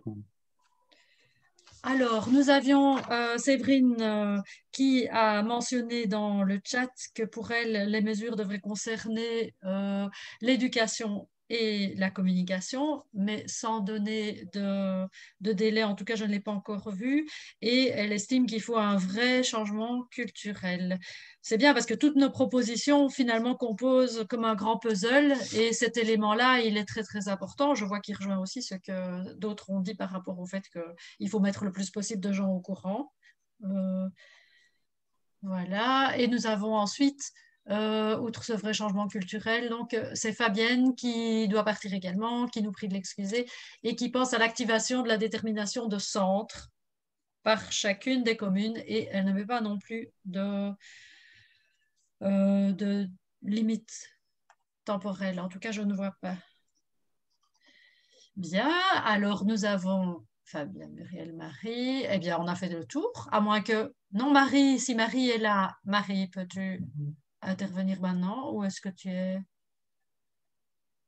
Alors, nous avions Séverine qui a mentionné dans le chat que pour elle, les mesures devraient concerner l'éducation et la communication, mais sans donner de délai. En tout cas, je ne l'ai pas encore vu. Et elle estime qu'il faut un vrai changement culturel. C'est bien parce que toutes nos propositions, finalement, composent comme un grand puzzle. Et cet élément-là, il est très, très important. Je vois qu'il rejoint aussi ce que d'autres ont dit par rapport au fait qu'il faut mettre le plus possible de gens au courant. Voilà. Et nous avons ensuite, outre ce vrai changement culturel, donc c'est Fabienne qui doit partir également, qui nous prie de l'excuser et qui pense à l'activation de la détermination de centre par chacune des communes et elle ne met pas non plus de limite temporelle. En tout cas, je ne vois pas. Bien, alors nous avons Fabien, Muriel, Marie. Eh bien, on a fait le tour, à moins que... Non, Marie, si Marie est là, Marie, peux-tu intervenir maintenant ou est-ce que tu es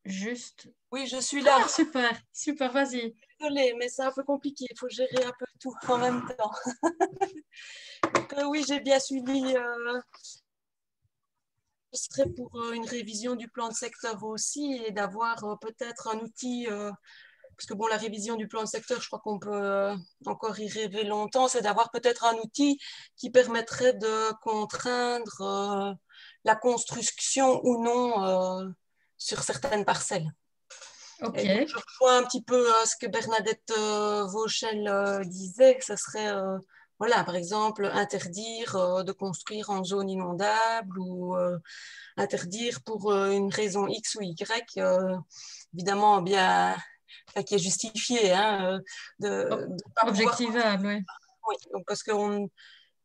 juste... Oui, je suis là. Ah, super, super, vas-y. Désolée, mais c'est un peu compliqué. Il faut gérer un peu tout en même temps. Donc, oui, j'ai bien suivi. Ce serait pour une révision du plan de secteur aussi et d'avoir peut-être un outil, parce que bon, la révision du plan de secteur, je crois qu'on peut encore y rêver longtemps, c'est d'avoir peut-être un outil qui permettrait de contraindre la construction ou non sur certaines parcelles. Ok. Et donc, je rejoins un petit peu ce que Bernadette Vauchel disait, que ce serait, voilà, par exemple, interdire de construire en zone inondable ou interdire pour une raison X ou Y, évidemment bien, enfin, qui est justifiée, hein, de pas objectivable, oui. Oui, donc parce que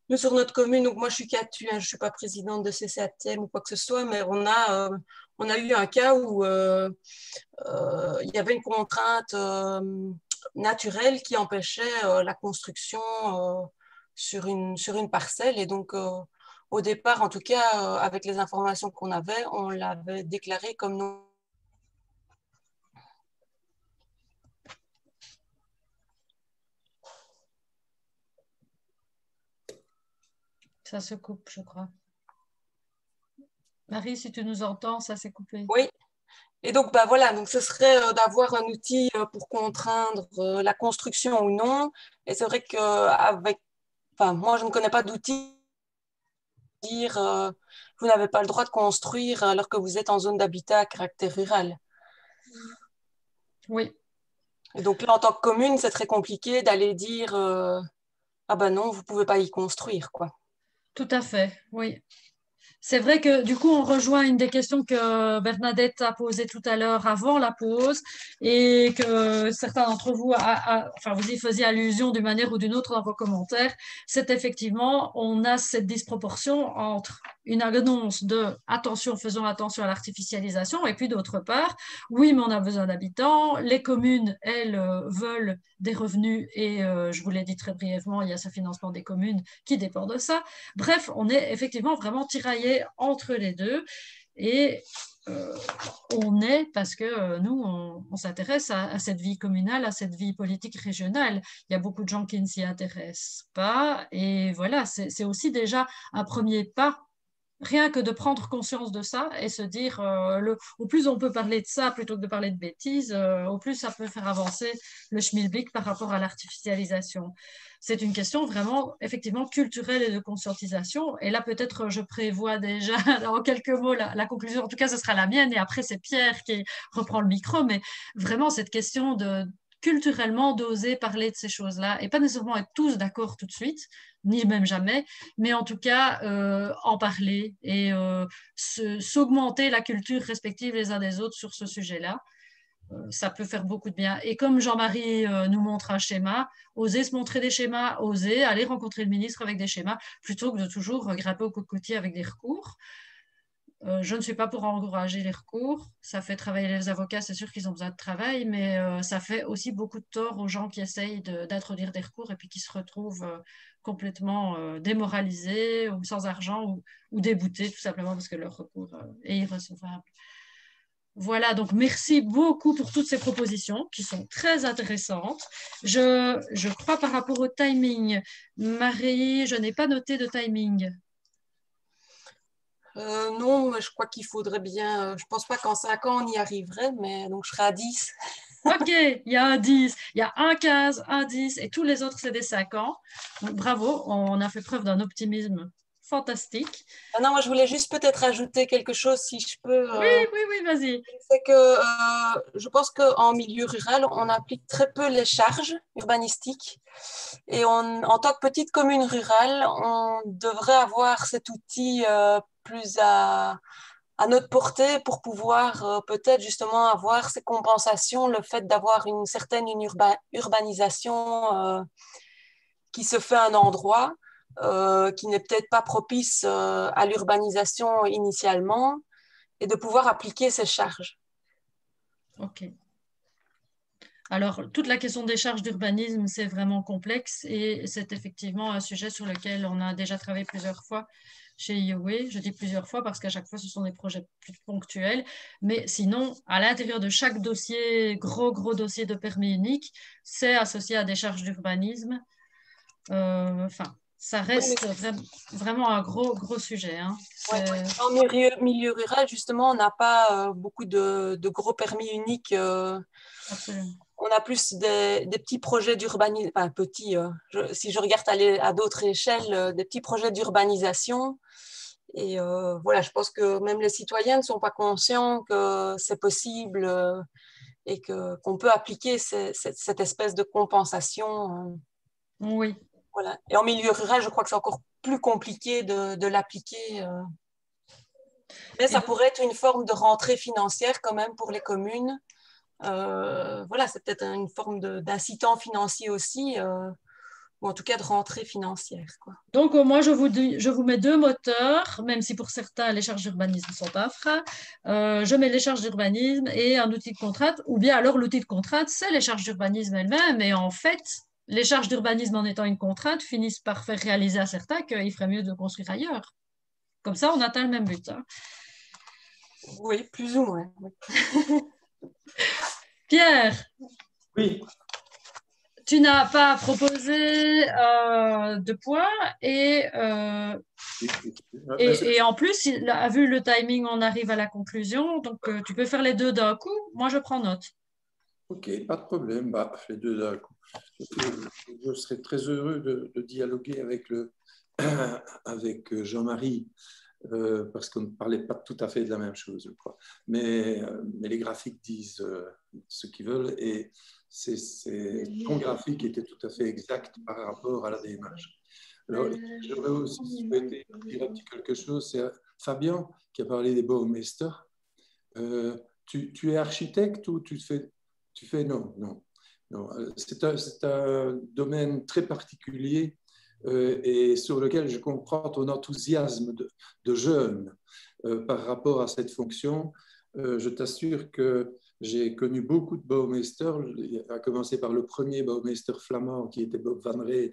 nous, sur notre commune, donc moi je suis CATU, hein, je ne suis pas présidente de CCATM ou quoi que ce soit, mais on a eu un cas où il y avait une contrainte naturelle qui empêchait la construction sur une parcelle. Et donc, au départ, en tout cas, avec les informations qu'on avait, on l'avait déclaré comme non. Ça se coupe, je crois. Marie, si tu nous entends, ça s'est coupé. Oui. Et donc, bah, voilà, donc ce serait d'avoir un outil pour contraindre la construction ou non. Et c'est vrai qu'avec, enfin, moi, je ne connais pas d'outil pour dire vous n'avez pas le droit de construire alors que vous êtes en zone d'habitat à caractère rural. Oui. Et donc là, en tant que commune, c'est très compliqué d'aller dire ah ben non, vous ne pouvez pas y construire, quoi. Tout à fait, oui. C'est vrai que du coup, on rejoint une des questions que Bernadette a posées tout à l'heure avant la pause et que certains d'entre vous, enfin, vous y faisiez allusion d'une manière ou d'une autre dans vos commentaires. C'est effectivement, on a cette disproportion entre une annonce de attention, faisons attention à l'artificialisation et puis d'autre part, oui, mais on a besoin d'habitants. Les communes, elles, veulent des revenus et je vous l'ai dit très brièvement, il y a ce financement des communes qui dépend de ça. Bref, on est effectivement vraiment tiraillé entre les deux et on est, parce que nous, on s'intéresse à cette vie communale, à cette vie politique régionale. Il y a beaucoup de gens qui ne s'y intéressent pas et voilà, c'est aussi déjà un premier pas. Rien que de prendre conscience de ça et se dire, au plus on peut parler de ça plutôt que de parler de bêtises, au plus ça peut faire avancer le schmilblick par rapport à l'artificialisation. C'est une question vraiment, effectivement, culturelle et de conscientisation. Et là, peut-être, je prévois déjà, en quelques mots, la conclusion. En tout cas, ce sera la mienne. Et après, c'est Pierre qui reprend le micro. Mais vraiment, cette question de culturellement d'oser parler de ces choses-là et pas nécessairement être tous d'accord tout de suite, ni même jamais, mais en tout cas en parler et s'augmenter la culture respective les uns des autres sur ce sujet-là. Ça peut faire beaucoup de bien. Et comme Jean-Marie nous montre un schéma, oser se montrer des schémas, oser aller rencontrer le ministre avec des schémas, plutôt que de toujours grimper au cocotier avec des recours. Je ne suis pas pour encourager les recours. Ça fait travailler les avocats, c'est sûr qu'ils ont besoin de travail, mais ça fait aussi beaucoup de tort aux gens qui essayent d'introduire des recours et puis qui se retrouvent complètement démoralisés ou sans argent ou dégoûtés tout simplement parce que leur recours est irrecevable. Voilà, donc merci beaucoup pour toutes ces propositions qui sont très intéressantes. Je crois par rapport au timing, Marie, je n'ai pas noté de timing. Non, mais je crois qu'il faudrait bien. Je ne pense pas qu'en 5 ans on y arriverait, mais donc je serai à 10. Ok, il y a un 10, il y a un 15, un 10 et tous les autres c'est des 5 ans. Donc bravo, on a fait preuve d'un optimisme fantastique. Ah non, moi je voulais juste peut-être ajouter quelque chose si je peux. Oui, vas-y. C'est que je pense qu'en milieu rural, on applique très peu les charges urbanistiques. Et en tant que petite commune rurale, on devrait avoir cet outil plus à notre portée pour pouvoir peut-être justement avoir ces compensations, le fait d'avoir une certaine urbanisation qui se fait à un endroit qui n'est peut-être pas propice à l'urbanisation initialement et de pouvoir appliquer ces charges. Ok. Alors, toute la question des charges d'urbanisme, c'est vraiment complexe et c'est effectivement un sujet sur lequel on a déjà travaillé plusieurs fois chez IOE. Je dis plusieurs fois parce qu'à chaque fois, ce sont des projets plus ponctuels. Mais sinon, à l'intérieur de chaque dossier, gros dossier de permis unique, c'est associé à des charges d'urbanisme. Enfin, ça reste vraiment un gros sujet. Hein. Ouais. En milieu rural, justement, on n'a pas beaucoup de gros permis uniques. Absolument. On a plus des petits projets d'urbanisation, enfin petits, si je regarde à d'autres échelles, des petits projets d'urbanisation. Et voilà, je pense que même les citoyens ne sont pas conscients que c'est possible et qu'on peut appliquer cette espèce de compensation. Oui. Voilà. Et en milieu rural, je crois que c'est encore plus compliqué de l'appliquer. Mais ça pourrait être une forme de rentrée financière quand même pour les communes. Voilà, c'est peut-être une forme d'incitant financier aussi, ou en tout cas de rentrée financière, quoi. Donc, moi, je vous mets 2 moteurs, même si pour certains, les charges d'urbanisme sont un frein. Je mets les charges d'urbanisme et un outil de contrainte, ou bien alors l'outil de contrainte, c'est les charges d'urbanisme elles-mêmes. Et en fait, les charges d'urbanisme, en étant une contrainte, finissent par faire réaliser à certains qu'il ferait mieux de construire ailleurs. Comme ça, on atteint le même but. Hein. Oui, plus ou moins. Pierre. Oui. Tu n'as pas proposé de points et en plus, vu le timing, on arrive à la conclusion. Donc, tu peux faire les deux d'un coup. Moi, je prends note. Ok, pas de problème. Bah, les deux d'un coup. Je serais très heureux de dialoguer avec Jean-Marie. Parce qu'on ne parlait pas tout à fait de la même chose, je crois. Mais les graphiques disent ce qu'ils veulent et ton graphique était tout à fait exact par rapport à la démarche. Alors, j'aurais aussi souhaité dire un petit quelque chose. C'est Fabien qui a parlé des baumeisters. Tu es architecte ou tu fais non. C'est un domaine très particulier et sur lequel je comprends ton enthousiasme de jeune par rapport à cette fonction. Je t'assure que j'ai connu beaucoup de bouwmeesters, à commencer par le premier bouwmeester flamand qui était Bob van Reet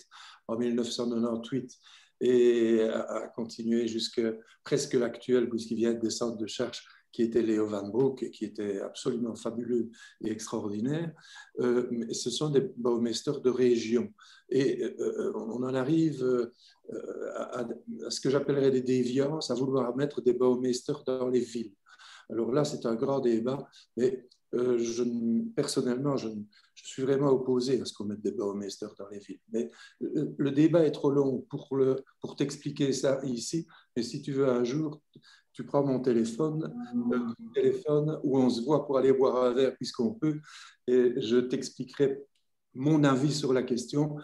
en 1998 et à continuer jusqu'à presque l'actuel, puisqu'il vient de descendre de Chartres, qui était Léo Van Broek, qui était absolument fabuleux et extraordinaire. Ce sont des bouwmeesters de région. Et on en arrive à ce que j'appellerais des déviances, à vouloir mettre des bouwmeesters dans les villes. Alors là, c'est un grand débat, mais personnellement, je suis vraiment opposé à ce qu'on mette des bouwmeesters dans les villes. Mais le débat est trop long pour t'expliquer ça ici. Et si tu veux un jour, tu prends mon téléphone où on se voit pour aller boire un verre puisqu'on peut, et je t'expliquerai mon avis sur la question,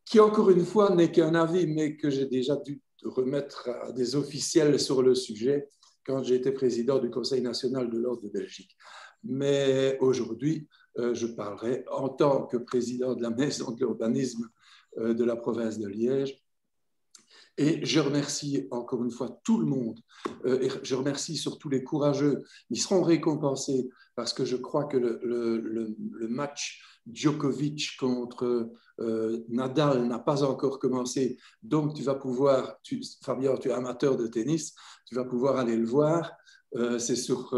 qui encore une fois n'est qu'un avis, mais que j'ai déjà dû remettre à des officiels sur le sujet quand j'étais président du Conseil national de l'ordre de Belgique. Mais aujourd'hui, je parlerai en tant que président de la Maison de l'urbanisme de la province de Liège. Et je remercie encore une fois tout le monde. Et je remercie surtout les courageux. Ils seront récompensés parce que je crois que le match Djokovic contre Nadal n'a pas encore commencé. Donc, tu vas pouvoir, Fabien, tu es amateur de tennis, tu vas pouvoir aller le voir. C'est sur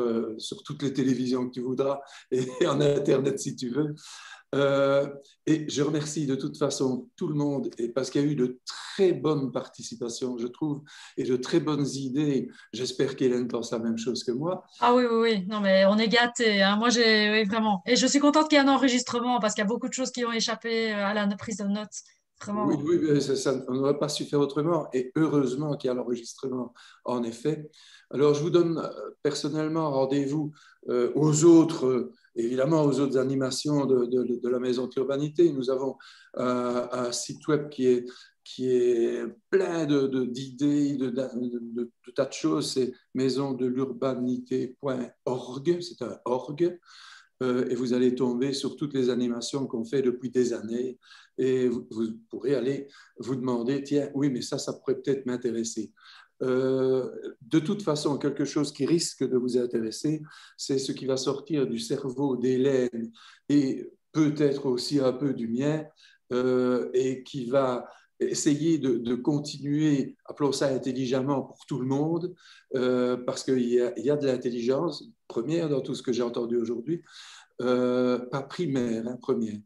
toutes les télévisions que tu voudras et en Internet si tu veux. Et je remercie de toute façon tout le monde parce qu'il y a eu de très bonnes participations, je trouve, et de très bonnes idées. J'espère qu'Hélène pense la même chose que moi. Ah oui. Non, mais on est gâtés. Hein. Moi, oui, vraiment. Et je suis contente qu'il y ait un enregistrement parce qu'il y a beaucoup de choses qui ont échappé à la prise de notes. Vraiment. Oui, ça, on n'aurait pas su faire autrement. Et heureusement qu'il y a l'enregistrement, en effet. Alors, je vous donne personnellement rendez-vous aux autres... évidemment aux autres animations de la Maison de l'Urbanité. Nous avons un site web qui est plein d'idées, de tas de choses. C'est maisondelurbanité.org, c'est un org. Et vous allez tomber sur toutes les animations qu'on fait depuis des années. Et vous pourrez aller vous demander, tiens, oui, mais ça pourrait peut-être m'intéresser. De toute façon, quelque chose qui risque de vous intéresser, c'est ce qui va sortir du cerveau d'Hélène et peut-être aussi un peu du mien, et qui va essayer de continuer, appelons ça intelligemment pour tout le monde, parce qu'il y a de l'intelligence première dans tout ce que j'ai entendu aujourd'hui, pas primaire, hein, première.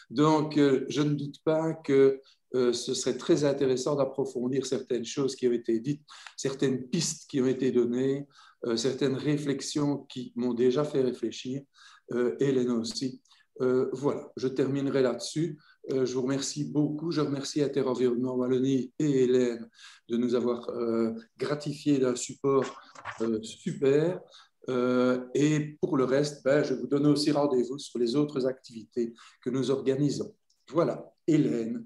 Donc, je ne doute pas que ce serait très intéressant d'approfondir certaines choses qui ont été dites, certaines pistes qui ont été données, certaines réflexions qui m'ont déjà fait réfléchir, Hélène aussi. Voilà, je terminerai là-dessus. Je vous remercie beaucoup. Je remercie Interenvironnement Wallonie et Hélène de nous avoir gratifié d'un support super. Et pour le reste, je vous donne aussi rendez-vous sur les autres activités que nous organisons. Voilà, Hélène.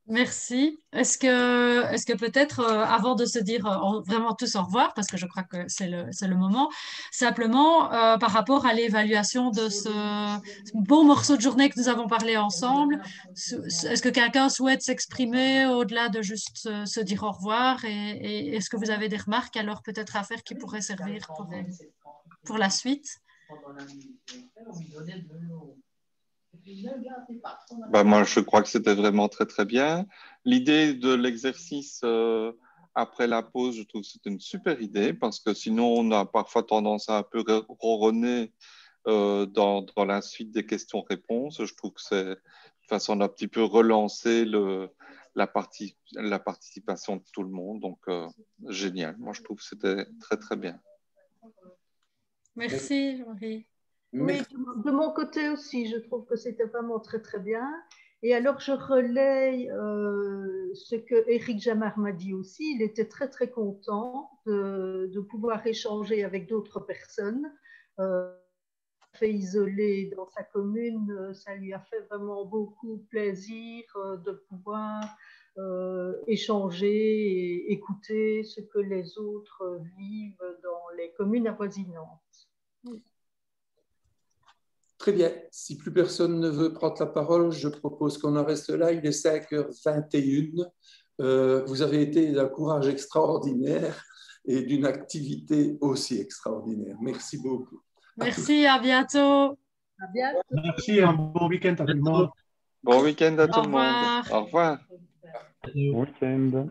Merci. Est-ce que peut-être, avant de se dire vraiment tous au revoir, parce que je crois que c'est le moment, simplement par rapport à l'évaluation de ce beau morceau de journée que nous avons parlé ensemble, est-ce que quelqu'un souhaite s'exprimer au-delà de juste se dire au revoir et est-ce que vous avez des remarques alors peut-être à faire qui pourraient servir pour la suite? Moi, je crois que c'était vraiment très, très bien. L'idée de l'exercice après la pause, je trouve que c'est une super idée parce que sinon, on a parfois tendance à un peu ronronner dans la suite des questions-réponses. Je trouve que c'est une façon d'un petit peu relancer la participation de tout le monde. Donc, génial. Moi, je trouve que c'était très, très bien. Merci, Jean-Marie. Oui, de mon côté aussi, je trouve que c'était vraiment très, très bien. Et alors, je relaye ce que Éric Jamard m'a dit aussi. Il était très, très content de pouvoir échanger avec d'autres personnes. Fait isolé dans sa commune, ça lui a fait vraiment beaucoup plaisir de pouvoir échanger et écouter ce que les autres vivent dans les communes avoisinantes. Très bien. Si plus personne ne veut prendre la parole, je propose qu'on en reste là. Il est 5h21. Vous avez été d'un courage extraordinaire et d'une activité aussi extraordinaire. Merci beaucoup. Merci, à bientôt. À bientôt. Merci, un bon week-end à tout le monde. Bon week-end à tout le monde. Au revoir. Au revoir. Bon week-end.